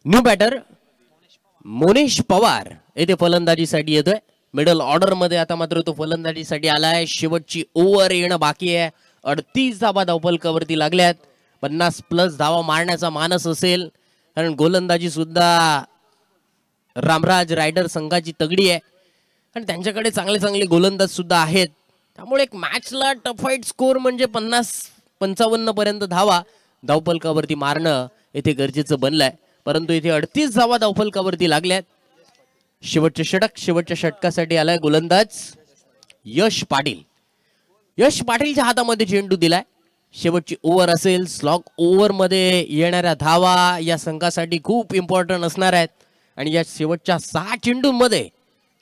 Speaker 1: New batter Monesh Pawar येथे फलंदाजीसाठी येतोय. मिडल ऑर्डर मध्ये आता मात्र तो फलंदाजीसाठी आलाय. शेवटची ओव्हर येणं बाकी आहे. 38 धावा धावफलकावरती लागल्यात. 50+ धावा मारण्याचा मानस असेल कारण गोलंदाजी सुद्धा रामराज रायडर संघाची तगडी आहे आणि त्यांच्याकडे चांगले गोलंदाज सुद्धा आहेत. त्यामुळे एक मॅचला टफ फाईट स्कोर म्हणजे 50-55 पर्यंत धावा धावफलकावरती मारणं येथे गरजेचं बनलंय. परंतु इथे 38 धावा धावफलकावरती लागल्यात. शेवटचे षटक. शेवटच्या षटकासाठी आलाय गोलंदाज यश पाटील. यश पाटीलच्या हातामध्ये चेंडू दिलाय. शेवटची ओव्हर असेल. स्लॉग ओव्हर मध्ये येणाऱ्या धावा या संघासाठी खूप इम्पॉर्टंट असणार आहेत आणि या शेवटच्या 6 चेंडूंमध्ये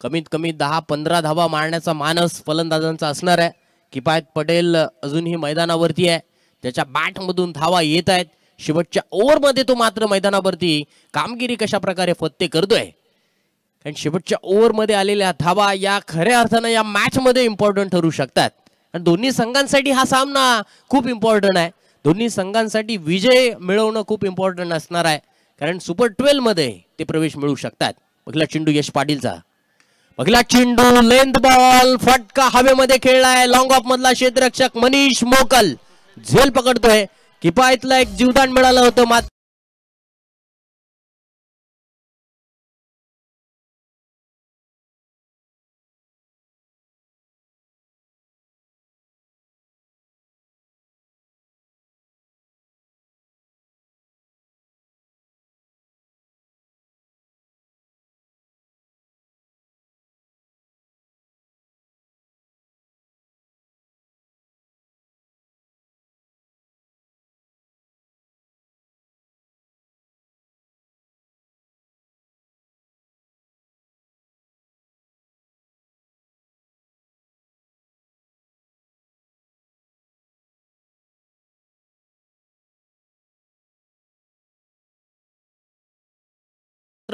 Speaker 1: कमीत कमी 10-15 धावा मारण्याचा मानस फलंदाजांचा असणार आहे. किफायत पटेल अजूनही मैदानावरती आहे. त्याच्या बॅटमधून धावा येत आहेत. शेवटच्या ओव्हरमध्ये तो मात्र मैदानावरती कामगिरी कशा प्रकारे फत्ते करतोय. कारण शेवटच्या ओव्हरमध्ये आलेल्या धावा या खऱ्या अर्थानं या मॅच मध्ये इम्पॉर्टंट ठरू शकतात. आणि दोन्ही संघांसाठी हा सामना खूप इम्पॉर्टंट आहे. दोन्ही संघांसाठी विजय मिळवणं खूप इम्पॉर्टंट असणार आहे कारण सुपर 12 मध्ये ते प्रवेश मिळू शकतात. पहिला चेंडू यश पाटीलचा. पहिला चेंडू लेंथ बॉल. फटका हवेमध्ये खेळलाय. लॉंग ऑफ मधला क्षेत्ररक्षक मनीष मोकल झेल पकडतोय. किफायतला एक जीवदान मिळालं होतं मात्र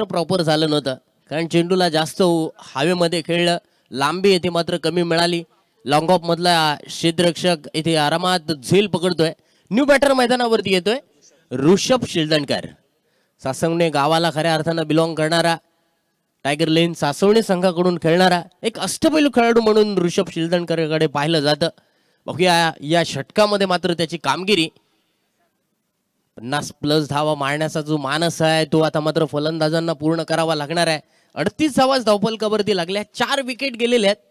Speaker 1: प्रॉपर झालं नव्हतं, कारण चेंडूला जास्त हवेमध्ये खेळलं, लांबी येथे मात्र कमी मिळाली. लॉंग ऑफ मधला क्षेत्ररक्षक इथे आरामात झेल पकडतोय. न्यू बॅटर मैदानावरती येतोय ऋषभ शिल्दणकर. सासवणे गावाला खऱ्या अर्थानं बिलॉंग करणारा, टायगर लेन सासवणे संघाकडून खेळणारा एक अष्टपैलू खेळाडू म्हणून ऋषभ शिल्दणकरकडे पाहिलं जातं. बघूया या षटकामध्ये मात्र त्याची कामगिरी. 50+ धावा मारण्याचा जो मानस आहे तो आता मात्र फलंदाजांना पूर्ण करावा लागणार आहे. 38 धावा धावफलकावरती लागल्या, 4 विकेट गेलेल्या आहेत.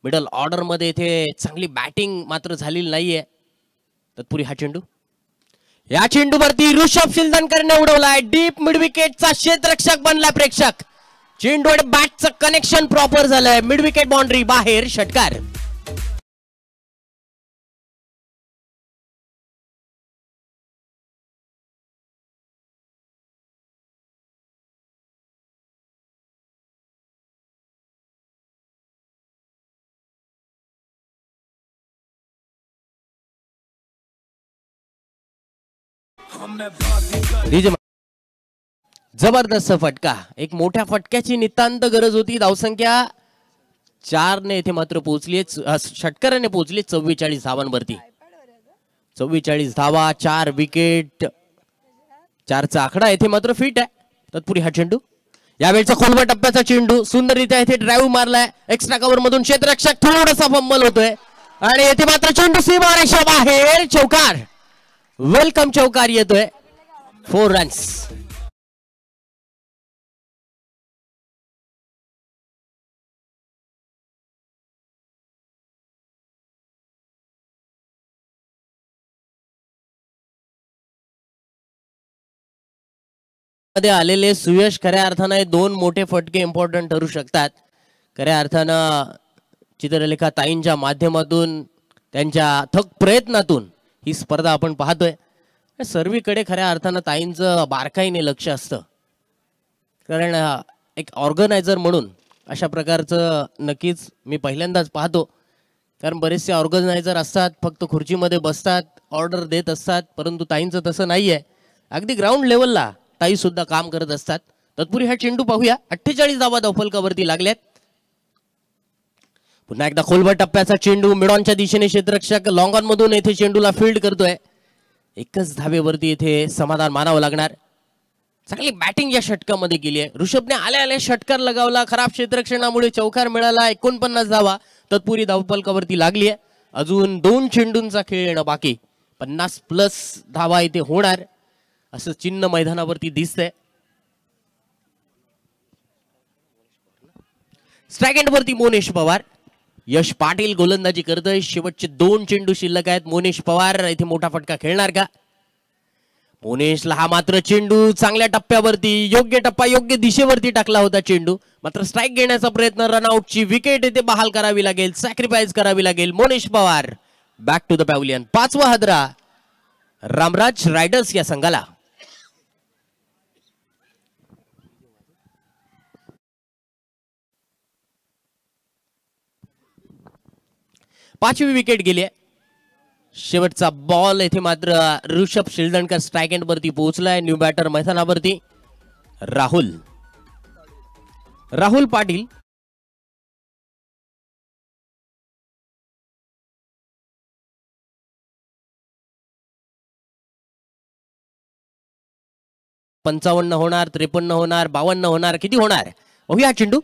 Speaker 1: मिडल ऑर्डर मध्ये इथे चांगली बॅटिंग मात्र झालेली नाहीये. तत्पुरी हा चेंडू, या चेंडूवरती ऋषभ शिल्दणकरने उडवलाय. डीप मिड विकेटचा क्षेत्ररक्षक बनला प्रेक्षक. चेंडू आणि बॅटचं कनेक्शन प्रॉपर झालंय. मिड विकेट बाउंड्री बाहेर, षटकार. जबरदस्त फटका, एक मोठ्या फटक्याची नितांत गरज होती. धावसंख्या 4 ने इथे मात्र पोहोचली, षटकाराने पोहोचली 44 धावांवरती. 44 धावा, 4 विकेट, 4चा आकडा इथे मात्र फिट आहे. तत्पुरी हा चेंडू, यावेळेचा खोलवर टप्प्याचा चेंडू, सुंदररित्या इथे ड्राईव्ह मारलाय. एक्स्ट्रा कव्हर मधून क्षेत्ररक्षक थोडासा फंबल होतोय आणि इथे मात्र चेंडू सीमारेषा बाहेर, चौकार. वेलकम चौकार येतोय. 4 रन्स. मध्ये आलेले सुयश खऱ्या अर्थाने 2 मोठे फटके इम्पॉर्टंट ठरू शकतात. खऱ्या अर्थानं चित्रलेखा ताईंच्या माध्यमातून, त्यांच्या अथक प्रयत्नातून ही स्पर्धा आपण पाहतोय. सर्वीकडे खऱ्या अर्थानं ताईंचं बारकाईने लक्ष असतं, कारण एक ऑर्गनायझर म्हणून अशा प्रकारचं नक्कीच मी पहिल्यांदाच पाहतो. कारण बरेचसे ऑर्गनायझर असतात, फक्त खुर्चीमध्ये बसतात, ऑर्डर देत असतात, परंतु ताईंचं तसं नाहीये. अगदी ग्राउंड लेवलला ताई सुद्धा काम करत असतात. तत्पुरी हा चेंडू पाहूया. 48 धावा धावफलकावरती लागल्यात. पुन्हा एकदा खोलवर टप्प्याचा चेंडू, मिडॉनच्या दिशेने क्षेत्ररक्षक लॉंग ऑन मधून येथे चेंडूला फील्ड करतोय. एकच धावेवरती इथे समाधान मानावं लागणार. चांगली बॅटिंग या षटकामध्ये केली आहे. ऋषभने आल्या आल्या षटकार लगावला. खराब क्षेत्ररक्षणामुळे चौकार मिळाला. 49 धावा तत्पुरी धावफलकावरती लागली आहे. अजून 2 चेंडूंचा खेळ येणं बाकी. 50+ धावा इथे होणार असं चिन्ह मैदानावरती दिसतंय. स्ट्राइक एंड वरती मोनेश पवार. यश पाटील गोलंदाजी करतोय. शेवटचे 2 चेंडू शिल्लक आहेत. मोनेश पवार इथे मोठा फटका खेळणार का? मोनेशला हा मात्र चेंडू चांगल्या टप्प्यावरती, योग्य टप्पा योग्य दिशेवरती टाकला होता चेंडू. मात्र स्ट्राइक घेण्याचा प्रयत्न, रनआउटची विकेट इथे बहाल करावी लागेल, सॅक्रिफाईस करावी लागेल. Monesh Pawar back to the pavilion. 5वा हादरा रामराज रायडर्स या संघाला. 5वी विकेट गेली. शेवटचा बॉल इथे मात्र ऋषभ शिल्दणकर स्ट्राइक एंड वरती पोहोचलाय. न्यू बॅटर मैदानावरती राहुल पाटील. पंचावन्न होणार, 53 होणार, 52 होणार, किती होणार? बघूया चेंडू.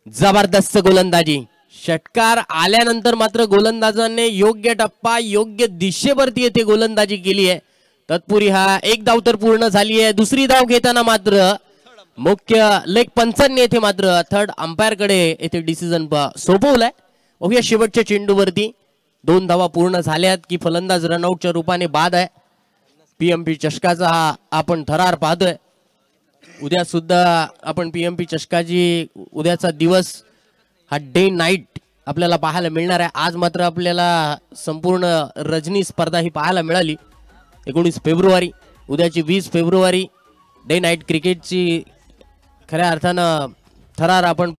Speaker 1: जबरदस्त गोलंदाजी. षटकार आल्यानंतर मात्र गोलंदाजांनी योग्य टप्पा योग्य दिशेवरती येथे गोलंदाजी केली आहे. तत्पुरी हा एक धाव तर पूर्ण झाली आहे. दुसरी धाव घेताना मात्र मुख्य लेग पंचांनी येथे मात्र थर्ड अंपायर कडे येथे डिसिजन सोपवलाय. बघूया शेवटच्या चेंडूवरती 2 धावा पूर्ण झाल्यात की फलंदाज रनआउटच्या रूपाने बाद आहे. पीएमपी चषकाचा हा आपण थरार पाहतोय. उद्या सुद्धा आपण पीएमपी चषकाची उद्याचा दिवस हा डे नाईट आपल्याला पाहायला मिळणार आहे. आज मात्र आपल्याला संपूर्ण रजनी स्पर्धा ही पाहायला मिळाली. 19 फेब्रुवारी, उद्याची 20 फेब्रुवारी डे नाईट क्रिकेटची खऱ्या अर्थानं थरार आपण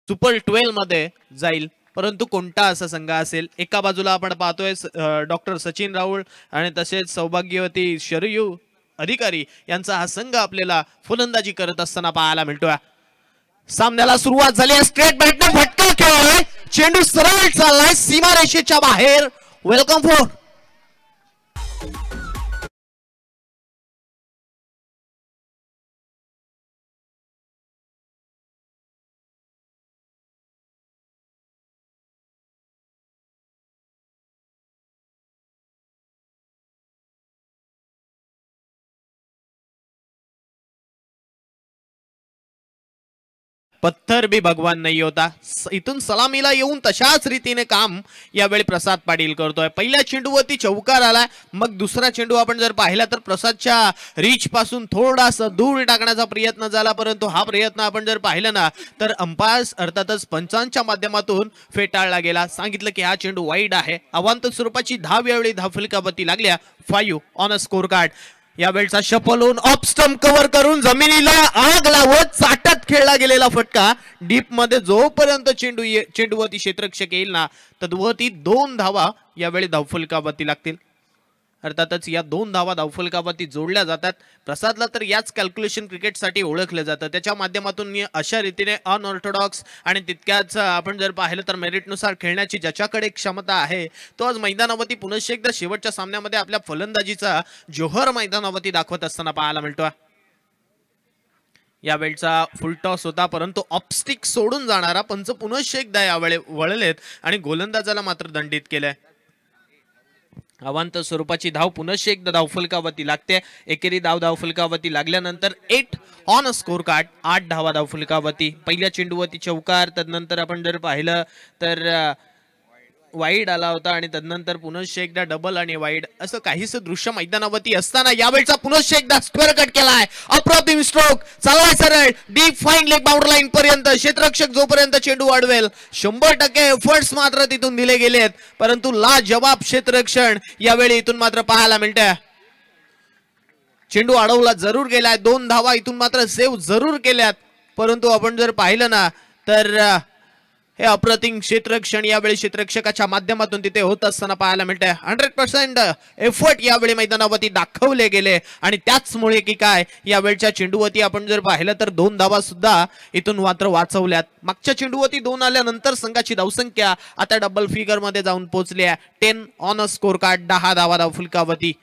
Speaker 2: सुपर 12 मध्ये जाईल, परंतु कोणता असा संघ असेल? एका बाजूला आपण पाहतोय डॉक्टर सचिन राऊळ आणि तसेच सौभाग्यवती शरयू अधिकारी यांचा हा संघ आपल्याला फलंदाजी करत असताना पाहायला मिळतोय. सामन्याला सुरुवात झाली आहे. स्ट्रेट बॅटने फटका खेळलाय, चेंडू सरळ चाललाय सीमारेषेच्या बाहेर. वेलकम फॉर पत्थर भी भगवान नाही होता. इथून सलामीला येऊन तशाच रीतीने काम यावेळी प्रसाद पाटील करतोय. पहिल्या चेंडूवरती चौकार आलाय, मग दुसरा चेंडू आपण जर पाहिला तर प्रसादच्या रीच पासून थोडासा दूर टाकण्याचा प्रयत्न झाला, परंतु हा प्रयत्न आपण जर पाहिलं ना तर अंपायर्स अर्थातच पंचांच्या माध्यमातून फेटाळला गेला. सांगितलं की हा चेंडू वाईड आहे. अवांतर स्वरूपाची धाव यावेळी धावफलकावरती लागल्या 5 ऑन अ स्कोर कार्ड. यावेळचा शपलून ऑफ स्टंप कव्हर करून जमिनीला आग लावत चाटत खेळला गेलेला फटका डीप मध्ये जोपर्यंत चेंडूवरती क्षेत्ररक्षक येईल ना तद्वरती 2 धावा यावेळी धावफलकावरती लागतील. अर्थातच या 2 धावा धावफलकावरती जोडल्या जातात. प्रसादला तर याच कॅल्क्युलेशन क्रिकेटसाठी ओळखलं जातं. त्याच्या माध्यमातून अशा रीतीने अनऑर्थोडॉक्स आणि तितक्याच आपण जर पाहिलं तर मेरिटनुसार खेळण्याची ज्याच्याकडे क्षमता आहे तो आज मैदानावरती पुनश्च एकदा शेवटच्या सामन्यामध्ये आपल्या फलंदाजीचा जोहर मैदानावरती दाखवत असताना पाहायला मिळतोय. यावेळचा फुल टॉस होता, परंतु ऑपस्टिक सोडून जाणारा पंच पुनश्च एकदा यावेळी वळलेत आणि गोलंदाजाला मात्र दंडित केलंय. अवांतर स्वरूपाची धाव पुनश्च एकदा धावफलकावरती लागते. एकेरी धावफलकावरती लागल्यानंतर 8 ऑन अ स्कोर कार्ड, 8 धावा धावफलकावरती. पहिल्या चेंडूवरती चौकार, तदनंतर आपण जर पाहिलं तर वाईड आला होता आणि तदनंतर पुनश्च एकदा डबल आणि वाईड असं काहीच दृश्य मैदानावरती असताना यावेळचा पुनश्च एकदा स्क्वेअर कट केलाय. अप्रतिम स्ट्रोक चाललाय सरळ deep fine leg boundary line पर्यंत. क्षेत्ररक्षक जोपर्यंत चेंडू वाढवेल 100% एफर्ट्स मात्र तिथून दिले गेलेत, परंतु लाजवाब क्षेत्ररक्षण यावेळी इथून मात्र पाहायला मिळतंय. चेंडू अडवला जरूर गेलाय, 2 धावा इथून मात्र सेव्ह जरूर केल्यात, परंतु आपण जर पाहिलं ना तर हे अप्रतिम क्षेत्ररक्षण यावेळी क्षेत्ररक्षकाच्या माध्यमातून तिथे होत असताना पाहायला मिळतंय. 100% एफर्ट यावेळी मैदानावरती दाखवले गेले आणि त्याचमुळे की काय यावेळच्या चेंडूवरती आपण जर पाहिलं तर 2 धावा सुद्धा इथून मात्र वाचवल्यात. मागच्या चेंडूवरती 2 आल्यानंतर संघाची धावसंख्या आता डबल फिगर मध्ये जाऊन पोहोचली आहे. 10 ऑन अ स्कोर कार्ड, 10 धावा धावफलकावरती.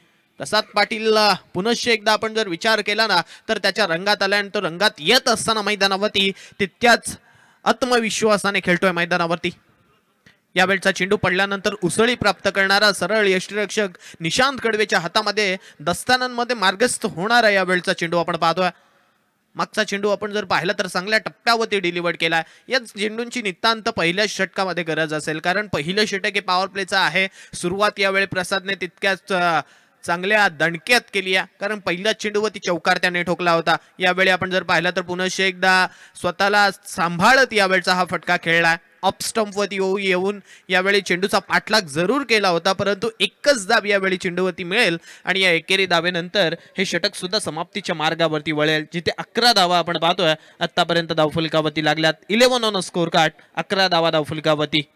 Speaker 2: प्रसाद पाटील पुनश्च एकदा आपण जर विचार केला ना तर त्याच्या रंगात आला आणि तो रंगात येत असताना मैदानावरती तितक्याच आत्मविश्वासाने खेळतोय मैदानावरती. यावेळचा चेंडू पडल्यानंतर उसळी प्राप्त करणारा सरळ यष्टीरक्षक निशांत कडवेच्या हातामध्ये दस्तानांमध्ये मार्गस्थ होणारा यावेळचा चेंडू आपण पाहतोय. मागचा चेंडू आपण जर पाहिला तर चांगल्या टप्प्यावरती डिलिव्हर्ड केलाय. या चेंडूंची नितांत पहिल्या षटकामध्ये गरज असेल, कारण पहिलं षटक हे पॉवर प्लेचं आहे. सुरुवात यावेळी प्रसादने तितक्याच चांगल्या दणक्यात केली आहे, कारण पहिल्या चेंडूवरती चौकार त्याने ठोकला होता. यावेळी आपण जर पाहिलं तर पुनश्च एकदा स्वतःला सांभाळत यावेळचा हा फटका खेळलाय. ऑफ स्टंपवरती येऊन यावेळी चेंडूचा पाठलाग जरूर केला होता, परंतु एकच धाव यावेळी चेंडूवरती मिळेल आणि या एकेरी धावेनंतर हे षटक सुद्धा समाप्तीच्या मार्गावरती वळेल, जिथे 11 धावा आपण पाहतोय आतापर्यंत धावफलकावरती लागल्यात. 11 ऑन स्कोर कार्ड, 11 धावा धावफलकावरती.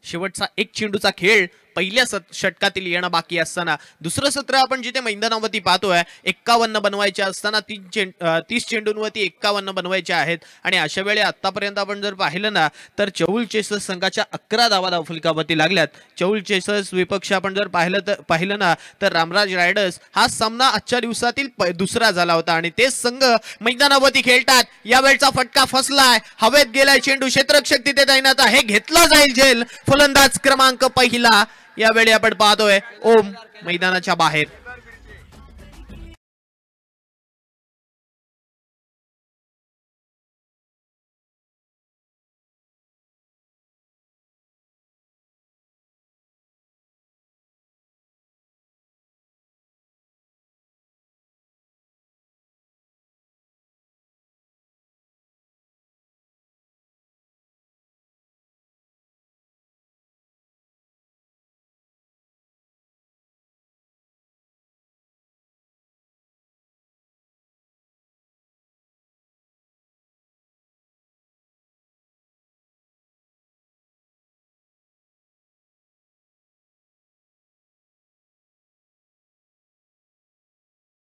Speaker 2: शेवटचा एक चेंडूचा खेळ पहिल्या षटकातील येणं बाकी असताना दुसरं सत्र आपण जिथे मैदानावरती पाहतोय 51 बनवायचे असताना 30 चेंडूंवरती 51 बनवायचे आहेत आणि अशा वेळी आतापर्यंत आपण जर पाहिलं ना तर चौल चेसर्स संघाच्या 11 धावा धावफलकावरती लागल्यात. चौल चेसर्स विपक्ष आपण जर पाहिलं ना तर रामराज रायडर्स हा सामना आजच्या दिवसातील दुसरा झाला होता आणि तेच संघ मैदानावरती खेळतात. यावेळचा फटका फसलाय, हवेत गेलाय चेंडू, क्षेत्ररक्षक तिथे तैनात आहे, घेतला जाईल झेल. फलंदाज क्रमांक पहिला यावेळी आपण पाहतोय ओम मैदानाच्या बाहेर.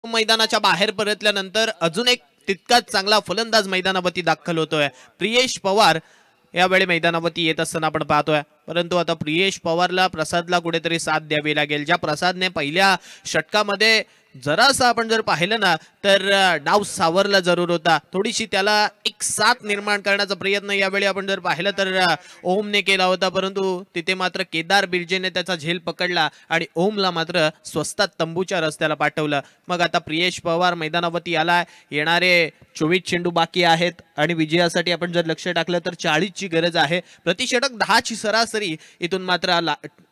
Speaker 2: मैदानाच्या बाहेर परतल्यानंतर अजून एक तितकाच चांगला फलंदाज मैदानावरती दाखल होतोय. प्रियेश पवार यावेळी मैदानावरती येत असताना आपण पाहतोय. परंतु आता प्रियेश पवारला प्रसादला कुठेतरी साथ द्यावी लागेल. ज्या प्रसादने पहिल्या षटकामध्ये जरासा आपण जर पाहिलं ना तर डाव सावरला जरूर होता. थोडीशी त्याला एक साथ निर्माण करण्याचा प्रयत्न यावेळी आपण जर पाहिलं तर ओमने केला होता. परंतु तिथे मात्र केदार बिर्जेने त्याचा झेल पकडला आणि ओमला मात्र स्वस्तात तंबूच्या रस्त्याला पाठवलं. मग आता प्रियेश पवार मैदानावरती आलाय. येणारे 24 चेंडू बाकी आहेत आणि विजयासाठी आपण जर लक्ष टाकलं तर 40 ची गरज आहे. प्रतिषटक 10 ची सरासरी इथून मात्र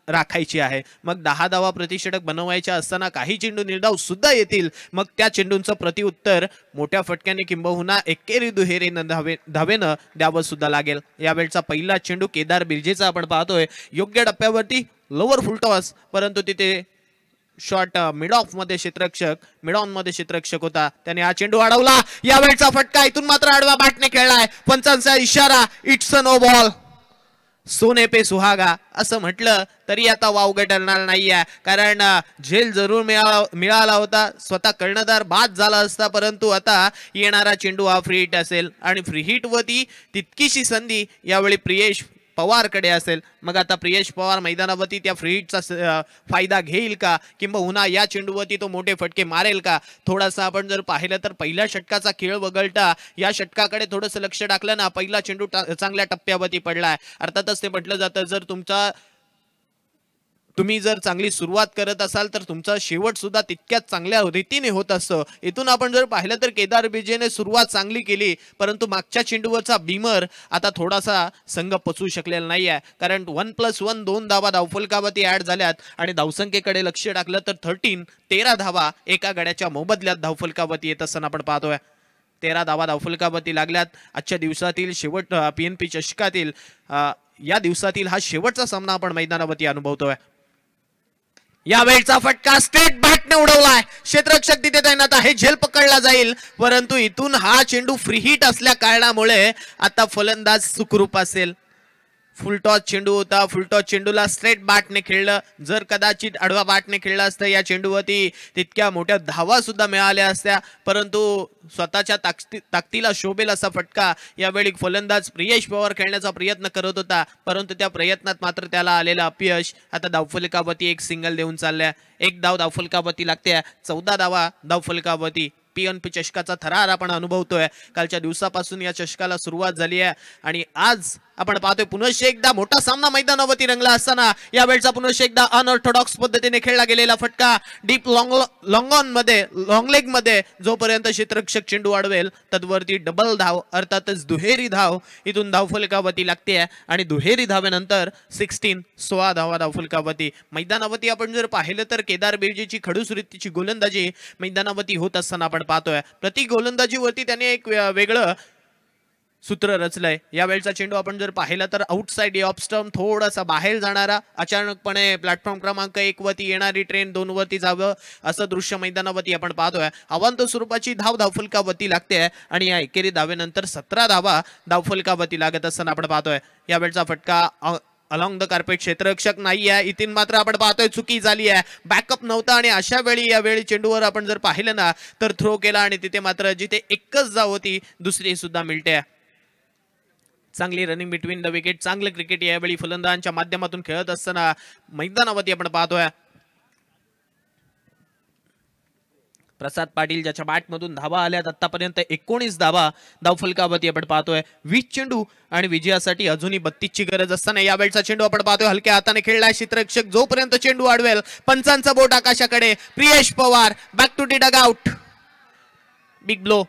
Speaker 2: राखायची आहे. मग 10 धावा प्रतिषटक बनवायच्या असताना काही चेंडू निर्धाव सुद्धा येतील. मग त्या चेंडूंचं प्रतिउत्तर मोठ्या फटक्याने किंबहुना एकेरी दुहेरी धावेनं द्यावं सुद्धा लागेल. यावेळचा पहिला चेंडू केदार बिर्जेचा आपण पाहतोय. योग्य टप्प्यावरती लोअर फुल टॉस, परंतु तिथे शॉट मिड ऑफ मध्ये मिड ऑन मध्ये क्षेत्ररक्षक होता. त्याने हा चेंडू अडवला. यावेळचा फटका इथून मात्र आडवा बॅटने खेळलाय. पंचांचा इशारा, इट्स अ नो बॉल. सोने पे सुहागा असं म्हटलं तरी आता वावगं ठरणार नाहीये. कारण झेल जरूर मिळाला होता. स्वतः कर्णधार बाद झाला असता. परंतु आता येणारा चेंडू हा फ्री हिट असेल आणि फ्री हिट वरती तितकीशी संधी यावेळी प्रियेश पवारकडे असेल. मग आता प्रियेश पवार मैदानावरती त्या फ्री हिटचा फायदा घेईल का किंबहुना या चेंडूवरती तो मोठे फटके मारेल का. थोडासा आपण जर पाहिलं तर पहिल्या षटकाचा खेळ वगळता या षटकाकडे थोडंसं लक्ष टाकलं ना, पहिला चेंडू चांगल्या टप्प्यावरती पडलाय. अर्थातच ते म्हटलं जातं जर तुम्ही जर चांगली सुरुवात करत असाल तर तुमचा शेवट सुद्धा तितक्याच चांगल्या रीतीने होत असतो. इथून आपण जर पाहिलं तर केदार बिर्जेने सुरुवात चांगली केली, परंतु मागच्या चेंडूवरचा बीमर आता थोडासा संघ पचवू शकलेला नाहीये. कारण 1+1 2 धावा धावफलकावरती ऍड झाल्यात आणि धावसंख्येकडे लक्ष टाकलं तर 13 धावा एका गड्याच्या मोबदल्यात धावफलकावरती येत असताना आपण पाहतोय. 13 धावा धावफलकावरती लागल्यात. आजच्या दिवसातील शेवट PNP चषकातील या दिवसातील हा शेवटचा सामना आपण मैदानावरती अनुभवतोय. यावेळचा फटका स्ट्रेट बॅटने उडवलाय. क्षेत्ररक्षक तिथे तैनात आहे. झेल पकडला जाईल, परंतु इथून हा चेंडू फ्री हिट असल्या कारणामुळे आता फलंदाज सुखरूप असेल. फुलटॉस चेंडू होता. फुलटॉस चेंडूला स्ट्रेट बॅटने खेळलं. जर कदाचित आडवा बॅटने खेळलं असतं या चेंडूवरती तितक्या मोठ्या धावा सुद्धा मिळाल्या असत्या. परंतु स्वतःच्या ताकदीला शोभेल असा फटका यावेळी फलंदाज प्रियेश पवार खेळण्याचा प्रयत्न करत होता, परंतु त्या प्रयत्नात मात्र त्याला आलेलं अपयश. आता धावफलकावरती एक सिंगल देऊन चालल्या. एक धाव धावफलकावरती लागते. 14 धावा धावफलकावरती. PNP चषकाचा थरार आपण अनुभवतोय. कालच्या दिवसापासून या चषकाला सुरुवात झाली आहे आणि आज आपण पाहतोय पुनश्च एकदा मोठा सामना मैदानावरती रंगला असताना यावेळचा पुनश्च एकदा अनऑर्थोडॉक्स पद्धतीने खेळला गेलेला फटका डीप लॉंग लेग मध्ये जोपर्यंत क्षेत्ररक्षक चेंडू अडवेल तद्वरती डबल धाव अर्थातच दुहेरी धाव इथून धावफलकावरती लागते आणि दुहेरी धावेनंतर 16 धावा धावफलकावरती. मैदानावरती आपण जर पाहिलं तर केदार बिर्जेची खडूस रीतीची गोलंदाजी मैदानावरती होत असताना आपण पाहतोय. प्रति गोलंदाजीवरती त्याने एक वेगळं सूत्र रचलंय. यावेळचा चेंडू आपण जर पाहिला तर आउटसाइड ऑफ स्टंप थोडासा बाहेर जाणारा, अचानकपणे प्लॅटफॉर्म क्रमांक 1 वरती येणारी ट्रेन 2 वरती जावं असं दृश्य मैदानावरती आपण पाहतोय. अवांतर स्वरूपाची धाव धावफलकावरती लागते आणि या एकेरी धावेनंतर 17 धावा धावफलकावरती लागत असताना आपण पाहतोय. यावेळचा फटका अलॉंग द कार्पेट क्षेत्ररक्षक नाही आहे. इथून मात्र आपण पाहतोय चुकी झाली आहे. बॅकअप नव्हता आणि अशा वेळी यावेळी चेंडूवर आपण जर पाहिलं ना तर थ्रो केला आणि तिथे मात्र जिथे एकच धाव होती दुसरी सुद्धा मिळते. चांगली रनिंग बिटवीन द विकेट. चांगलं क्रिकेट यावेळी फलंदाजांच्या माध्यमातून खेळत असताना मैदानावरती आपण पाहतोय. प्रसाद पाटील ज्याच्या बॅटमधून धावा आल्यात आतापर्यंत 19 धावा धावफलकावरती आपण पाहतोय. 20 चेंडू आणि विजयासाठी अजूनही 32 ची गरज असताना यावेळचा चेंडू आपण पाहतोय हलक्या हाताने खेळलाय क्षेत्ररक्षक. जोपर्यंत चेंडू अडवेल पंचांचा बोट आकाशाकडे. Priyesh Pawar back to the dugout. Big blow.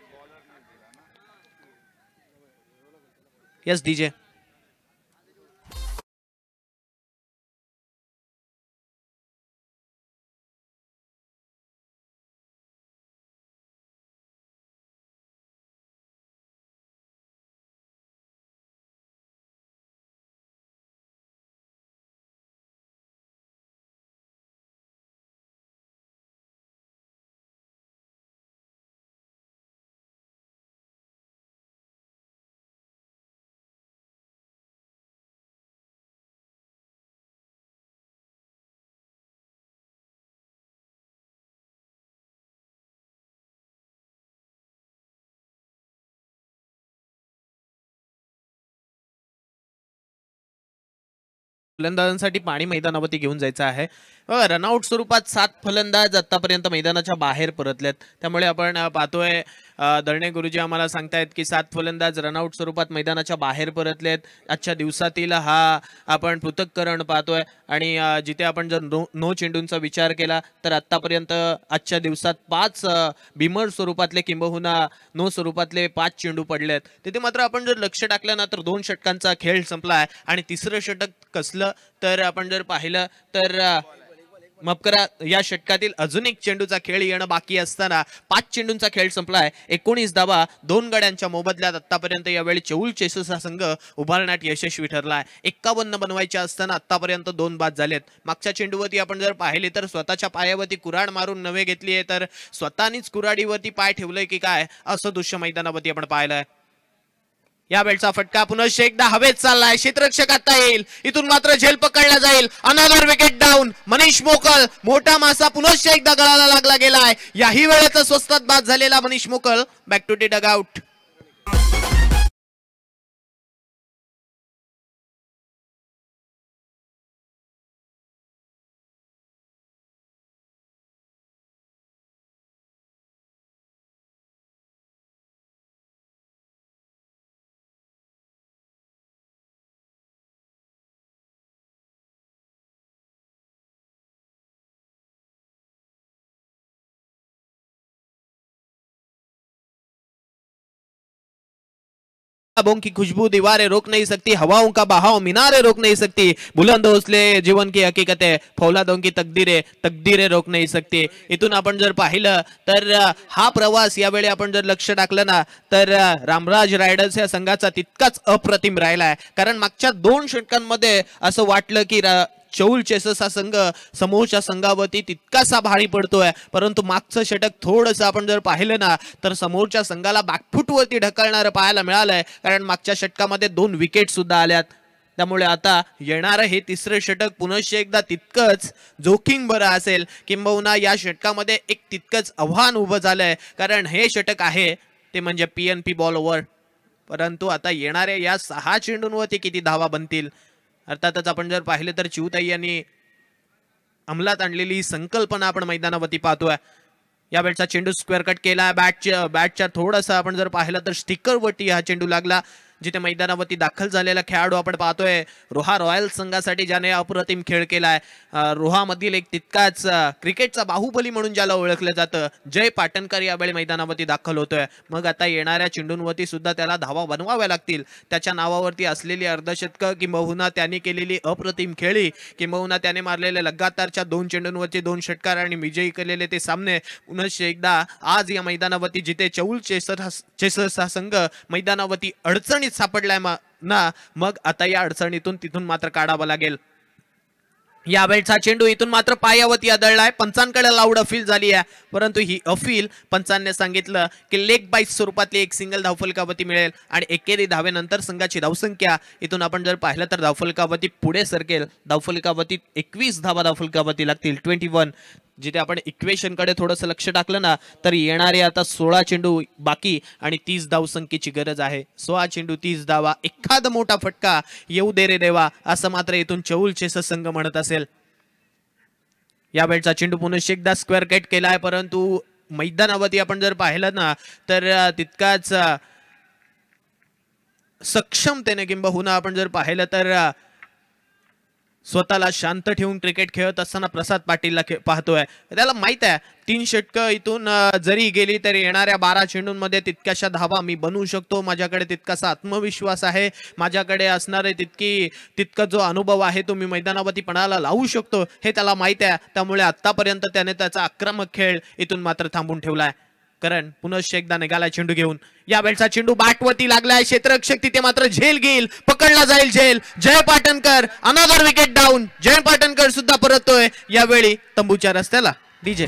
Speaker 2: Yes DJ. फलंदाजांसाठी पाणी मैदानावरती घेऊन जायचं आहे. रनआउट स्वरूपात 7 फलंदाज आतापर्यंत मैदानाच्या बाहेर परतलेत. त्यामुळे आपण पाहतोय दळणे गुरुजी आम्हाला सांगतायत की 7 फलंदाज रनआउट स्वरूपात मैदानाच्या बाहेर परतलेत. आजच्या दिवसातील हा आपण पृथक्करण पाहतोय आणि जिथे आपण जर नो चेंडूंचा विचार केला तर आतापर्यंत आजच्या दिवसात 5 बिमर स्वरूपातले किंबहुना नो स्वरूपातले 5 चेंडू पडलेत. तिथे मात्र आपण जर लक्ष टाकलं ना तर 2 षटकांचा खेळ संपलाय आणि तिसरं षटक कसलं तर आपण जर पाहिलं तर माफ करा, या षटकातील अजून एक चेंडूचा खेळ येणं बाकी असताना 5 चेंडूंचा खेळ संपलाय. 19 धावा 2 गड्यांच्या मोबदल्यात आतापर्यंत यावेळी चौल चेसस हा संघ उभारण्यात यशस्वी ठरलाय. 51 बनवायच्या असताना आतापर्यंत 2 बाद झालेत. मागच्या चेंडूवरती आपण जर पाहिले तर स्वतःच्या पायावरती कुऱ्हाड मारून नवे घेतली आहे तर स्वतःनीच कुऱ्हाडीवरती पाय ठेवलंय की काय असं दृश्य मैदानावरती आपण पाहिलंय. या बेलचा फटका पुन्हा एकदा हवेत चाललाय. क्षेत्ररक्षक आता येईल, इथून मात्र झेल पकडला जाईल. Another wicket down. मनीष मोकल, मोठा मासा पुन्हा एकदा गळाला लागला गेलाय. याही वेळेचा स्वस्तात बाद झालेला मनीष मोकल बॅक टू दी डगआउट. की खुशबू दीवारें रोक नहीं सकती, हवाओं का बहाव मीनारें रोक नहीं सकती, बुलंद हौसले जीवन की हकीकत है, फौलादों की तकदीरें रोक नहीं सकती. इथून आपण जर पाहिलं तर हा प्रवास यावेळी आपण जर लक्ष टाकलं ना तर रामराज रायडर्स या संघाचा तितकाच अप्रतिम राहिलाय. कारण मागच्या 2 षटकांमध्ये असं वाटलं की चौल चेसस हा संघ समोरच्या संघावरती तितकासा भारी पडतोय, परंतु मागचं षटक थोडंसं आपण जर पाहिलं ना तर समोरच्या संघाला बॅकफुटवरती ढकलणारं पाहायला मिळालंय. कारण मागच्या षटकामध्ये 2 विकेट सुद्धा आल्यात. त्यामुळे आता येणारं हे तिसरं षटक पुन्हा एकदा तितकंच जोखीम बरं असेल, किंबहुना या षटकामध्ये एक तितकंच आव्हान उभं झालंय. कारण हे षटक आहे ते म्हणजे PNP बॉल ओव्हर. परंतु आता येणाऱ्या या 6 चेंडूंवरती किती धावा बनतील. अर्थातच आपण जर पाहिलं तर चिवताई यांनी अंमलात आणलेली ही संकल्पना आपण मैदानावरती पाहतोय. या वेळचा चेंडू स्क्वेअर कट केला. बॅटच्या थोडासा आपण जर पाहिलं तर स्टिकरवरती हा चेंडू लागला. जिथे मैदानावरती दाखल झालेला खेळाडू आपण पाहतोय रोहा रॉयल संघासाठी ज्याने अप्रतिम खेळ केलाय. रोहामधील एक तितकाच क्रिकेटचा बाहुबली म्हणून ज्याला ओळखलं जातं जय पाटणकर यावेळी मैदानावरती दाखल होतोय. मग आता येणाऱ्या चेंडूंवरती सुद्धा त्याला धावा बनवाव्या लागतील. त्याच्या नावावरती असलेली अर्धशतक किंबहुना त्याने केलेली अप्रतिम खेळी किंबहुना त्याने मारलेले लगातारच्या 2 चेंडूंवरती 2 षटकार आणि विजयी केलेले ते सामने पुन्हा एकदा आज या मैदानावरती जिथे चौल चेसर्स हा संघ मैदानावरती अडचणीत सापडलाय ना, मग आता या अडचणीतून तिथून मात्र काढावं लागेल. या वेळचा चेंडू इथून मात्र पायावरती आदळलाय. पंचांकडे लाऊड अपील झाली आहे, परंतु ही अपील पंचांनी सांगितलं की लेग बाईट स्वरूपातली एक सिंगल धावफलकावरती मिळेल आणि एकेरी धावेनंतर संघाची धावसंख्या इथून आपण जर पाहिलं तर धावफलकावरती पुढे सरकेल. धावफलकावरती 21 धावा धावफलकावरती लागतील 21. जिथे आपण इक्वेशन कडे थोडंसं लक्ष टाकलं ना तर येणारे आता 16 चेंडू बाकी आणि 30 धावसंख्येची गरज आहे. 16 चेंडू 30 धावा. एखादा मोठा फटका येऊ दे रे देवा असं मात्र इथून चौल चेसस संघ म्हणत असेल. या वेळचा चेंडू पुन्हा एकदा स्क्वेअर कट केलाय, परंतु मैदानावरती आपण जर पाहिलं ना तर तितकाच सक्षमतेने किंबहुना आपण जर पाहिलं तर स्वतःला शांत ठेवून क्रिकेट खेळत असताना प्रसाद पाटीलला पाहतोय. त्याला माहित आहे 3 षटकं इथून जरी गेली तरी येणाऱ्या 12 चेंडूंमध्ये तितक्याशा धावा मी बनवू शकतो. माझ्याकडे तितकासा आत्मविश्वास आहे, माझ्याकडे असणारे तितका जो अनुभव आहे तो मी मैदानावरती पणाला लावू शकतो हे त्याला माहित आहे. त्यामुळे आतापर्यंत त्याने त्याचा आक्रमक खेळ इथून मात्र थांबून ठेवलाय. कारण पुन्हा एकदा निघालाय चेंडू घेऊन. या वेळचा चेंडू बॅटवरती लागलाय. क्षेत्ररक्षक तिथे मात्र झेल घेईल, पकडला जाईल झेल. जय पाटणकर अनदर विकेट डाऊन. जय पाटणकर सुद्धा परततोय यावेळी तंबूच्या रस्त्याला. डीजे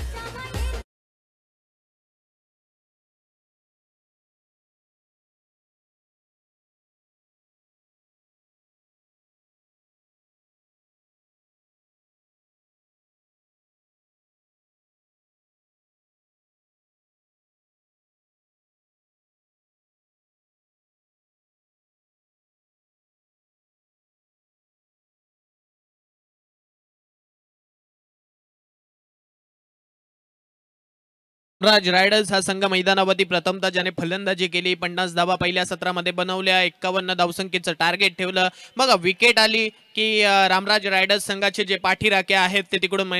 Speaker 2: राज रायडर्स हा संघ मैदानावरती प्रथमतः ज्याने फलंदाजी केली, 50 धावा पहिल्या सत्रामध्ये बनवल्या, 51 धावसंख्येचं टार्गेट ठेवलं. मग विकेट आली की रामराज रायडर्स संघाचे जे पाठीराखे आहेत ते तिकडून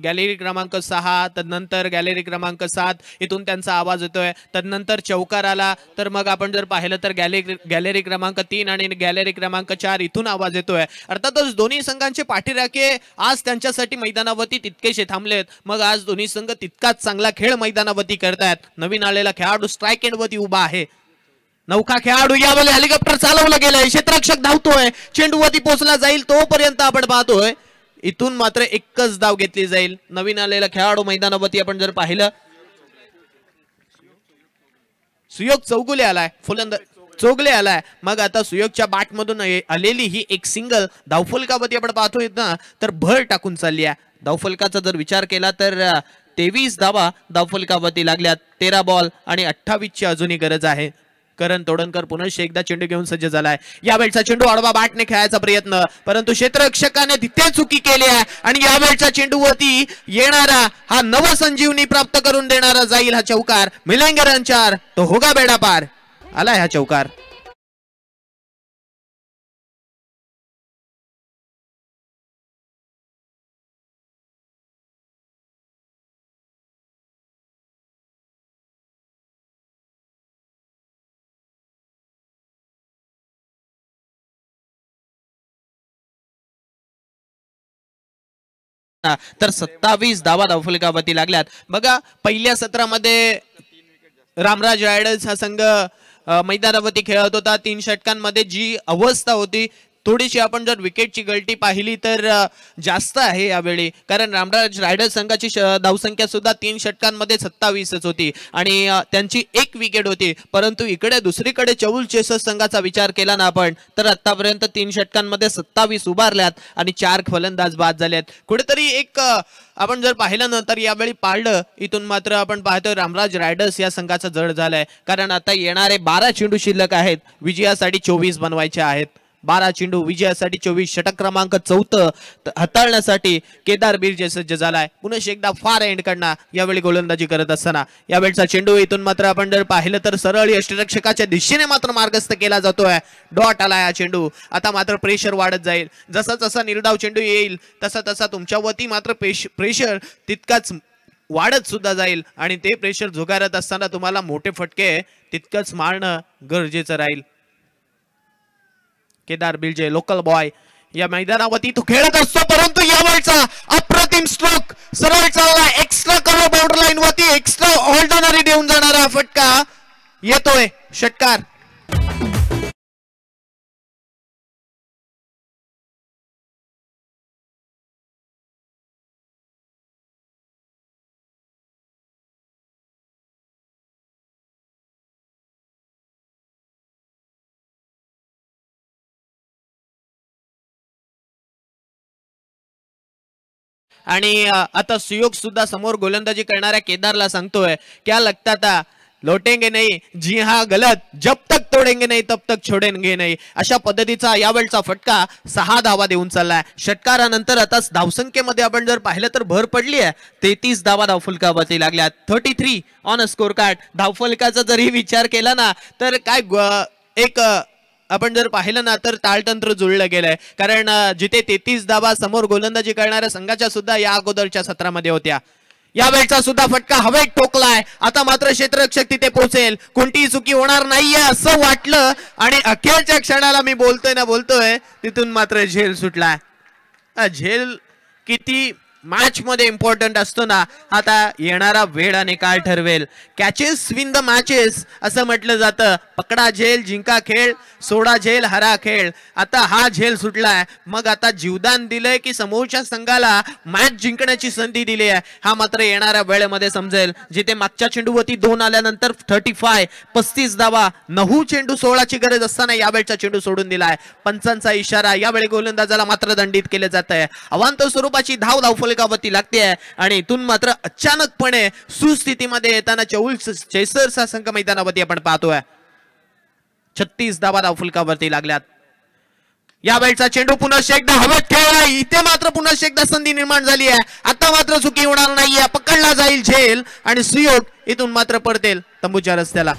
Speaker 2: गॅलरी क्रमांक 6, तदनंतर गॅलरी क्रमांक 7 इथून त्यांचा आवाज येतोय. तदनंतर चौकार आला तर मग आपण जर पाहिलं तर गॅलरी क्रमांक 3 आणि गॅलरी क्रमांक 4 इथून आवाज येतोय. अर्थातच दोन्ही संघांचे पाठीराखे आज त्यांच्यासाठी मैदानावरती तितकेसे थांबलेत. मग आज दोन्ही संघ तितकाच चांगला खेळ मैदानावरती करतायत. नवीन आलेला खेळाडू स्ट्राईक एंड वरती उभा आहे. नौका खेळाडू यावेळी हेलिकॉप्टर चालवलं गेलंय. क्षेत्ररक्षक धावतोय, चेंडूवरती पोहोचला जाईल तोपर्यंत आपण पाहतोय. इथून मात्र एकच धाव घेतली जाईल. नवीन आलेला खेळाडू मैदानावरती आपण जर पाहिलं, सुयोग चौगुले आलाय, चोगले आलाय. मग आता सुयोगच्या बॅट मधून आलेली ही एक सिंगल धावफलकावरती आपण पाहतोय ना, तर भर टाकून चालली आहे. धावफलकाचा जर विचार केला तर 23 धावा धावफलकावरती लागल्यात. 13 बॉल आणि 28 ची अजूनही गरज आहे. करण तोडणकर पुन्हा एकदा चेंडू घेऊन सज्ज झालाय. यावेळचा चेंडू आडवा बॅटने खेळायचा प्रयत्न, परंतु क्षेत्ररक्षकाने तिथे चुकी केली आहे आणि यावेळच्या चेंडूवरती येणारा हा नवसंजीवनी प्राप्त करून देणारा जाईल हा चौकार. मिलेंगे रन 4, तो होगा बेडा पार. आलाय हा चौकार. तर 27 धावा धावफलकावरती लागल्यात. बघा पहिल्या सत्रामध्ये रामराज रायडर्स हा संघ मैदानावरती खेळत होता. 3 षटकांमध्ये जी अवस्था होती, थोडीशी आपण जर विकेटची गळती पाहिली तर जास्त आहे यावेळी. कारण रामराज रायडर्स संघाची धावसंख्या सुद्धा 3 षटकांमध्ये 27च होती आणि त्यांची 1 विकेट होती. परंतु इकडे दुसरीकडे चौल चेसर्स संघाचा विचार केला ना आपण, तर आतापर्यंत 3 षटकांमध्ये 27 उभारल्यात आणि 4 फलंदाज बाद झालेत. कुठेतरी एक आपण जर पाहिलं ना तर यावेळी पाळलं. इथून मात्र आपण पाहतोय रामराज रायडर्स या संघाचा जड झालाय. कारण आता येणारे 12 चेंडू शिल्लक आहेत. विजयासाठी 24 बनवायचे आहेत. 12 चेंडू विजयासाठी 24. षटक क्रमांक 4 हाताळण्यासाठी केदार बिर्जे सज्ज झालाय. पुन्हा एकदा फार एंड कडनं यावेळी गोलंदाजी करत असताना यावेळचा चेंडू इथून मात्र आपण जर पाहिलं तर सरळ यष्टिरक्षकाच्या दिशेने मात्र मार्गस्थ केला जातोय. डॉट आलाय हा चेंडू. आता मात्र प्रेशर वाढत जाईल. जसा जसा निर्धाव चेंडू येईल तसा तसा तुमच्यावरती मात्र प्रेशर तितकाच वाढत सुद्धा जाईल आणि ते प्रेशर झुगारत असताना तुम्हाला मोठे फटके तितकंच मारणं गरजेचं राहील. केदार बिर्जे लोकल बॉय या मैदानावरती तो खेळत असतो, परंतु यावेळचा अप्रतिम स्ट्रोक सरळ चालला एक्स्ट्रा कव्हर बाउंड्री लाईन वरती एक्स्ट्रा ऑर्डिनरी देऊन जाणारा फटका येतोय. षटकार आणि आता सुयोग सुद्धा समोर गोलंदाजी करणाऱ्या केदारला सांगतोय क्या लगता था लौटेंगे नहीं, जी हाँ गलत, जब तक तोडेंगे नहीं तब तक छोडेंगे नहीं. अशा पद्धतीचा यावेळचा फटका 6 धावा देऊन चाललाय. षटकारानंतर आता धावसंख्येमध्ये आपण जर पाहिलं तर भर पडली आहे. 33 धावा धावफलकावरती लागल्यात. 33 ऑन अ स्कोर कार्ड. धावफलकाचा जरी विचार केला ना तर काय एक आपण जर पाहिलं ना तर ताळतंत्र जुळलं गेलंय. कारण जिथे 33 धावा समोर गोलंदाजी करणाऱ्या संघाच्या सुद्धा या अगोदरच्या सत्रामध्ये होत्या. यावेळचा सुद्धा फटका हवेत टोकलाय. आता मात्र क्षेत्ररक्षक तिथे पोहोचेल, कोणतीही चुकी होणार नाहीये असं वाटलं आणि अखेरच्या क्षणाला मी बोलतोय तिथून मात्र झेल सुटलाय. झेल किती मॅच मध्ये इम्पॉर्टंट असतो ना, आता येणारा वेळ आणि काळ ठरवेल. कॅचेस विन द मॅचेस असं म्हटलं जातं. पकडा झेल जिंका खेळ, सोडा झेल हरा खेळ. आता हा झेल सुटलाय. मग आता जीवदान दिलंय की समोरच्या संघाला मॅच जिंकण्याची संधी दिली आहे हा मात्र येणाऱ्या वेळेमध्ये समजेल. जिथे मागच्या चेंडूवरती 2 आल्यानंतर 35 धावा 9 चेंडू 16 ची गरज असताना यावेळचा चेंडू सोडून दिलाय. पंचांचा इशारा. यावेळी गोलंदाजाला मात्र दंडित केले जात आहे. अवांतर स्वरूपाची धावफलकावरती लागते आणि इथून मात्र अचानकपणे सुस्थितीमध्ये येताना चौल चेसर्स हा संघ मैदानावरती आपण पाहतोय. 36 धावा धावफलकावरती लागल्यात. या वेळचा चेंडू पुन्हा एकदा हवेत खेळला, इथे मात्र पुन्हा एकदा संधी निर्माण झाली आहे. आता मात्र चुकी होणार नाहीये, पकडला जाईल झेल आणि सुयोग इथून मात्र पडतील तंबूच्या रस्त्याला.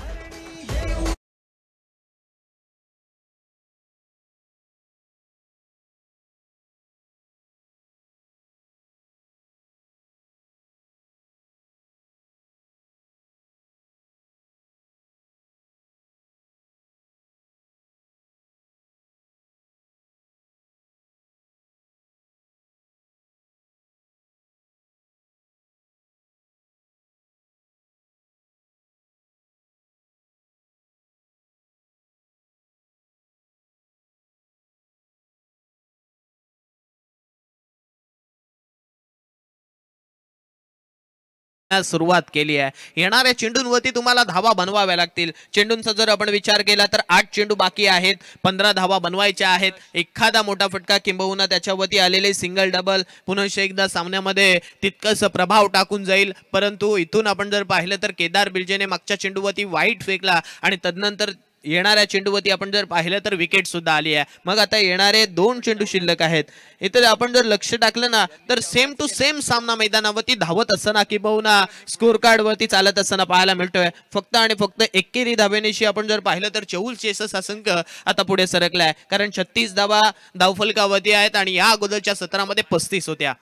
Speaker 2: सुरुवात केली आहे. येणाऱ्या चेंडूंवरती तुम्हाला धावा बनवाव्या लागतील. चेंडूंचा जर आपण विचार केला तर 8 चेंडू बाकी आहेत, 15 धावा बनवायच्या आहेत. एखादा मोठा फटका किंबहुना त्याच्यावरती आलेले सिंगल डबल पुन्हा एकदा सामन्यामध्ये तितकंच प्रभाव टाकून जाईल. परंतु इथून आपण जर पाहिलं तर केदार बिर्जेने मागच्या चेंडूवरती वाईट फेकला आणि तदनंतर येणाऱ्या चेंडूवरती आपण जर पाहिलं तर विकेट सुद्धा आली आहे. मग आता येणारे 2 चेंडू शिल्लक आहेत. इथे आपण जर लक्ष टाकलं ना तर सेम टू सेम सामना मैदानावरती धावत असताना किंबहुना स्कोर कार्ड वरती चालत असताना पाहायला मिळतोय. फक्त आणि फक्त एकेरी धावेनेशी आपण जर पाहिलं तर 44 अंक आता पुढे सरकलाय, कारण 36 धावा धावफलकावरती आहेत आणि या अगोदरच्या सत्रामध्ये 35 होत्या.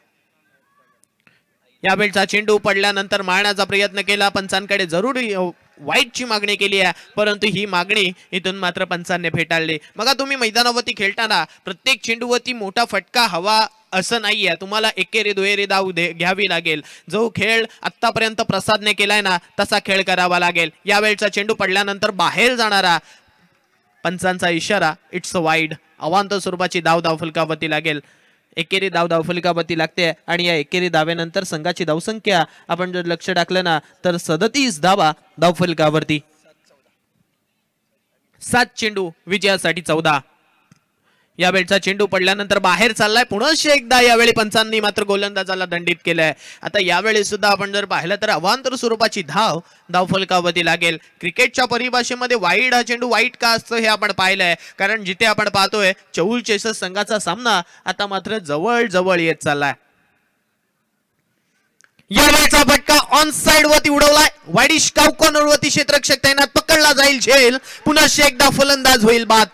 Speaker 2: यावेळचा चेंडू पडल्यानंतर मारण्याचा प्रयत्न केला, पंचांकडे जरूर वाईटची मागणी केली आहे, परंतु ही मागणी इथून मात्र पंचांनी फेटाळली. मग तुम्ही मैदानावरती खेळताना प्रत्येक चेंडूवरती मोठा फटका हवा असं नाहीये, तुम्हाला एकेरी दुहेरी धाव घ्यावी लागेल. जो खेळ आतापर्यंत प्रसादने केलाय ना तसा खेळ करावा लागेल. यावेळचा चेंडू पडल्यानंतर बाहेर जाणारा पंचांचा इशारा, इट्स वाईड. अवांतर स्वरूपाची धाव धावफलकावरती लागेल. एकेरी धाव धावफलकावरती लागते आणि या एकेरी धावेनंतर संघाची धावसंख्या आपण जर लक्ष टाकलं ना तर 37 धावा धावफलकावरती. 7 चेंडू विजयासाठी 14. यावेळचा चेंडू पडल्यानंतर बाहेर चाललाय पुन्हा एकदा. यावेळी पंचांनी मात्र गोलंदाजाला दंडित केलंय. आता यावेळी सुद्धा आपण जर पाहिलं तर अवांतर स्वरूपाची धाव धावफलकावरती लागेल. क्रिकेटच्या परिभाषेमध्ये वाईड हा चेंडू वाईट का असतो हे आपण पाहिलंय, कारण जिथे आपण पाहतोय 44 संघाचा सामना आता मात्र जवळ जवळ येत चाललाय. यावेळचा फटका ऑन साइड वरती उडवलाय. वाईडिश कॉर्नर वरती क्षेत्ररक्षक तैनात, पकडला जाईल झेल. पुन्हा एकदा फलंदाज होईल बाद.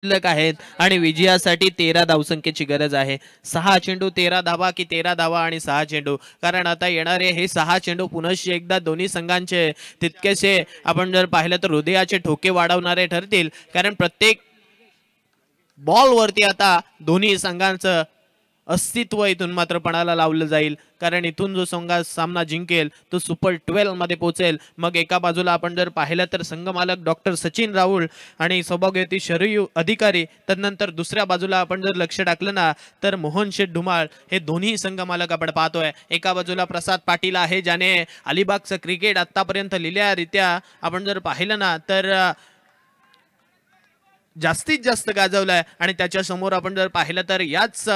Speaker 2: आहेत आणि विजयासाठी 13 धावसंख्येची गरज आहे. 6 चेंडू 13 धावा की 13 धावा आणि 6 चेंडू, कारण आता येणारे हे 6 चेंडू पुन्हा एकदा दोन्ही संघांचे तितकेसे आपण जर पाहिलं तर हृदयाचे ठोके वाढवणारे ठरतील, कारण प्रत्येक बॉल वरती आता दोन्ही संघांचं अस्तित्व इथून मात्र पणाला लावलं जाईल, कारण इथून जो संघ सामना जिंकेल तो सुपर 12 मध्ये पोहोचेल. मग एका बाजूला आपण जर पाहिलं तर संघमालक डॉक्टर सचिन राहुल आणि सौभाग्यवती शरयू अधिकारी, तदनंतर दुसऱ्या बाजूला आपण जर लक्ष टाकलं ना तर मोहन शेठ धुमाळ, हे दोन्ही संघमालक आपण पाहतोय. एका बाजूला प्रसाद पाटील आहे, ज्याने अलिबागचं क्रिकेट आतापर्यंत लिहिल्यारित्या आपण जर पाहिलं ना तर जास्तीत जास्त गाजवलाय, आणि त्याच्या समोर आपण जर पाहिलं तर याच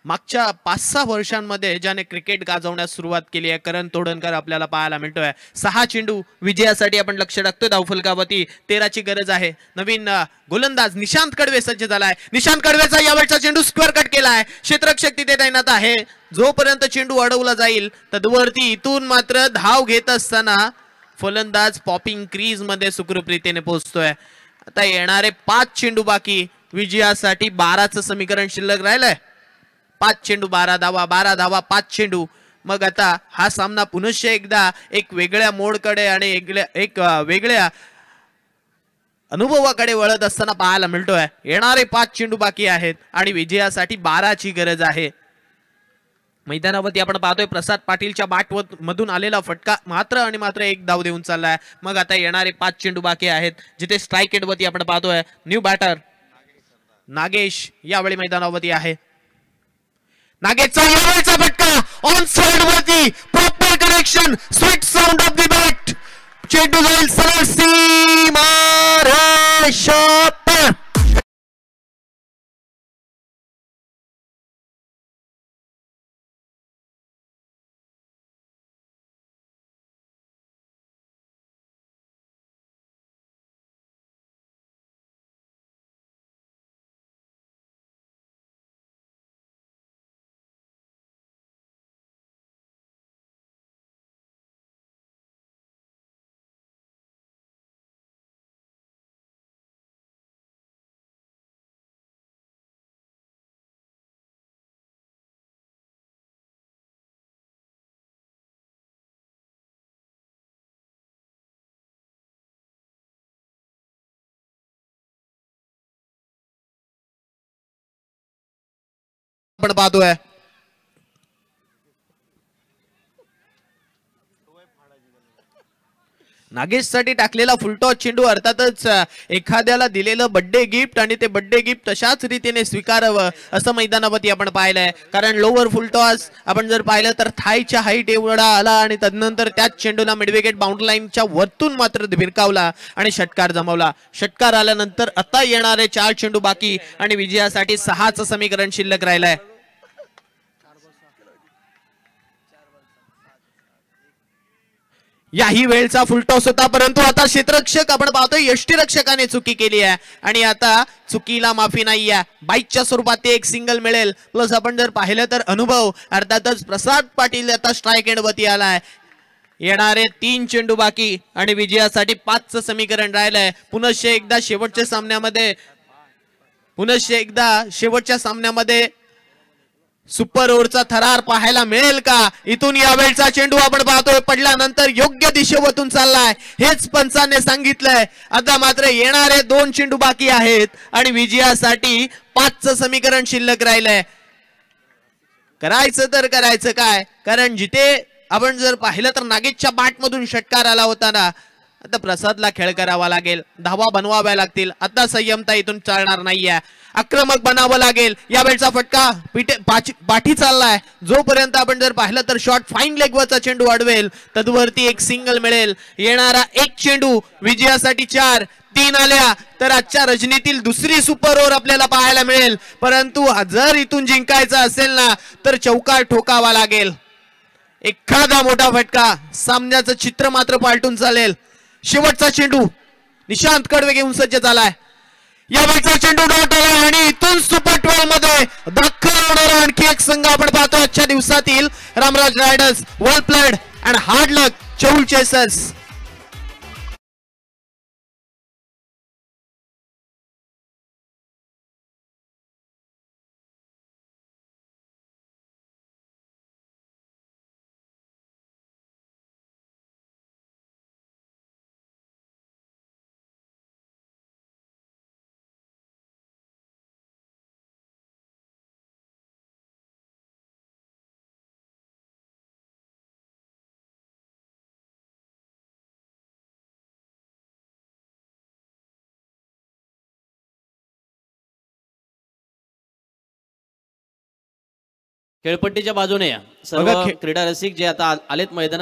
Speaker 2: मागच्या 5-6 वर्षांमध्ये ज्याने क्रिकेट गाजवण्यास सुरुवात केली आहे करण तोडणकर आपल्याला पाहायला मिळतोय. 6 चेंडू विजयासाठी आपण लक्ष टाकतोय धावफलकावरती. 13ची गरज आहे. नवीन गोलंदाज निशांत कडवे सज्ज झालाय. निशांत कडवेचा यावेळचा चेंडू स्क्वेअर कट केलाय. क्षेत्ररक्षक तिथे तैनात आहे. जोपर्यंत चेंडू अडवला जाईल तदवरती इथून मात्र धाव घेत असताना फलंदाज पॉपिंग क्रीज मध्ये सुखरूपरीतीने पोहोचतोय. आता येणारे 5 चेंडू बाकी. विजयासाठी 12चं समीकरण शिल्लक राहिलंय. 5 चेंडू 12 धावा, 12 धावा 5 चेंडू. मग आता हा सामना पुन्हा एकदा एक वेगळ्या मोडकडे आणि एक वेगळ्या अनुभवाकडे वळत असताना पाहायला मिळतोय. येणारे 5 चेंडू बाकी आहेत आणि विजयासाठी 12ची गरज आहे. मैदानावरती आपण पाहतोय प्रसाद पाटीलच्या बॅट मधून आलेला फटका मात्र आणि मात्र एक धाव देऊन चाललाय. मग आता येणारे 5 चेंडू बाकी आहेत, जिथे स्ट्राईक एंड वरती आपण पाहतोय न्यू बॅटर नागेश यावेळी मैदानावरती आहे. नागेशचा यावेळीचा फटका ऑन साइड वरती, proper connection, sweet sound of the bat. चेंडू जाईल सरळ सीमारेषेवर. आपण पाहतोय नागेश साठी टाकलेला फुलटॉस चेंडू, अर्थातच एखाद्याला दिलेलं बर्थडे गिफ्ट आणि ते बर्थडे गिफ्ट तशाच रीतीने स्वीकारावं असं मैदानावरती आपण पाहिलंय. कारण लोअर फुलटॉस आपण जर पाहिलं तर थायच्या हाईट एवढा आला आणि तदनंतर त्याच चेंडूला मिडविकेट बाउंड्री लाईनच्या वरतून मात्र भिरकावला आणि षटकार जमवला. षटकार आल्यानंतर आता येणारे 4 चेंडू बाकी आणि विजयासाठी 6चं समीकरण शिल्लक राहिलंय. याही वेळचा फुलटॉस होता, परंतु आता क्षेत्ररक्षक आपण पाहतोय यष्टीरक्षकाने चुकी केली आहे आणि आता चुकीला माफी नाही आहे. बाईकच्या स्वरूपात ते एक सिंगल मिळेल. प्लस आपण जर पाहिलं तर अनुभव, अर्थातच प्रसाद पाटील आता स्ट्राईक एंड वरती आलाय. येणारे 3 चेंडू बाकी आणि विजयासाठी 5चं समीकरण राहिलंय. पुनश्च एकदा शेवटच्या सामन्यामध्ये सुपर ओव्हरचा थरार पाहायला मिळेल का? इथून यावेळचा चेंडू आपण पाहतोय पडल्यानंतर योग्य दिशेवरून चाललाय, हेच पंचांनी सांगितलंय. आता मात्र येणारे 2 चेंडू बाकी आहेत आणि विजयासाठी 5चं समीकरण शिल्लक राहिलंय. करायचं तर करायचं काय? कारण जिथे आपण जर पाहिलं तर नागेशच्या बॅटमधून षटकार आला होता ना, आता प्रसादला खेळ करावा लागेल, धावा बनवाव्या लागतील. आता संयमता इथून चालणार नाहीये, आक्रमक बनावं लागेल. यावेळचा फटका पाठी चाललाय. जोपर्यंत आपण जर पाहिलं तर शॉट फाईन लेगवरचा चेंडू अडवेल तदवरती एक सिंगल मिळेल. येणारा 1 चेंडू विजयासाठी 4, 3 आल्या तर आजच्या रजनीतील दुसरी सुपर ओव्हर आपल्याला पाहायला मिळेल. परंतु जर इथून जिंकायचं असेल ना तर चौकार ठोकावा लागेल. एखादा मोठा फटका सामन्याचं चित्र मात्र पालटून चालेल. शेवटचा चेंडू निशांत कडवे घेऊन सज्ज झालाय. यावेळचा चेंडू डॉट आला आणि इथून सुपर 12 मध्ये दाखल होणारा आणखी एक संघ आपण पाहतो आजच्या दिवसातील Ramraj Raiders, well played and hard luck Chaul Chasers.
Speaker 1: खेळपट्टीच्या बाजूने या सर्व क्रीडा रसिक जे आता आलेत मैदानात.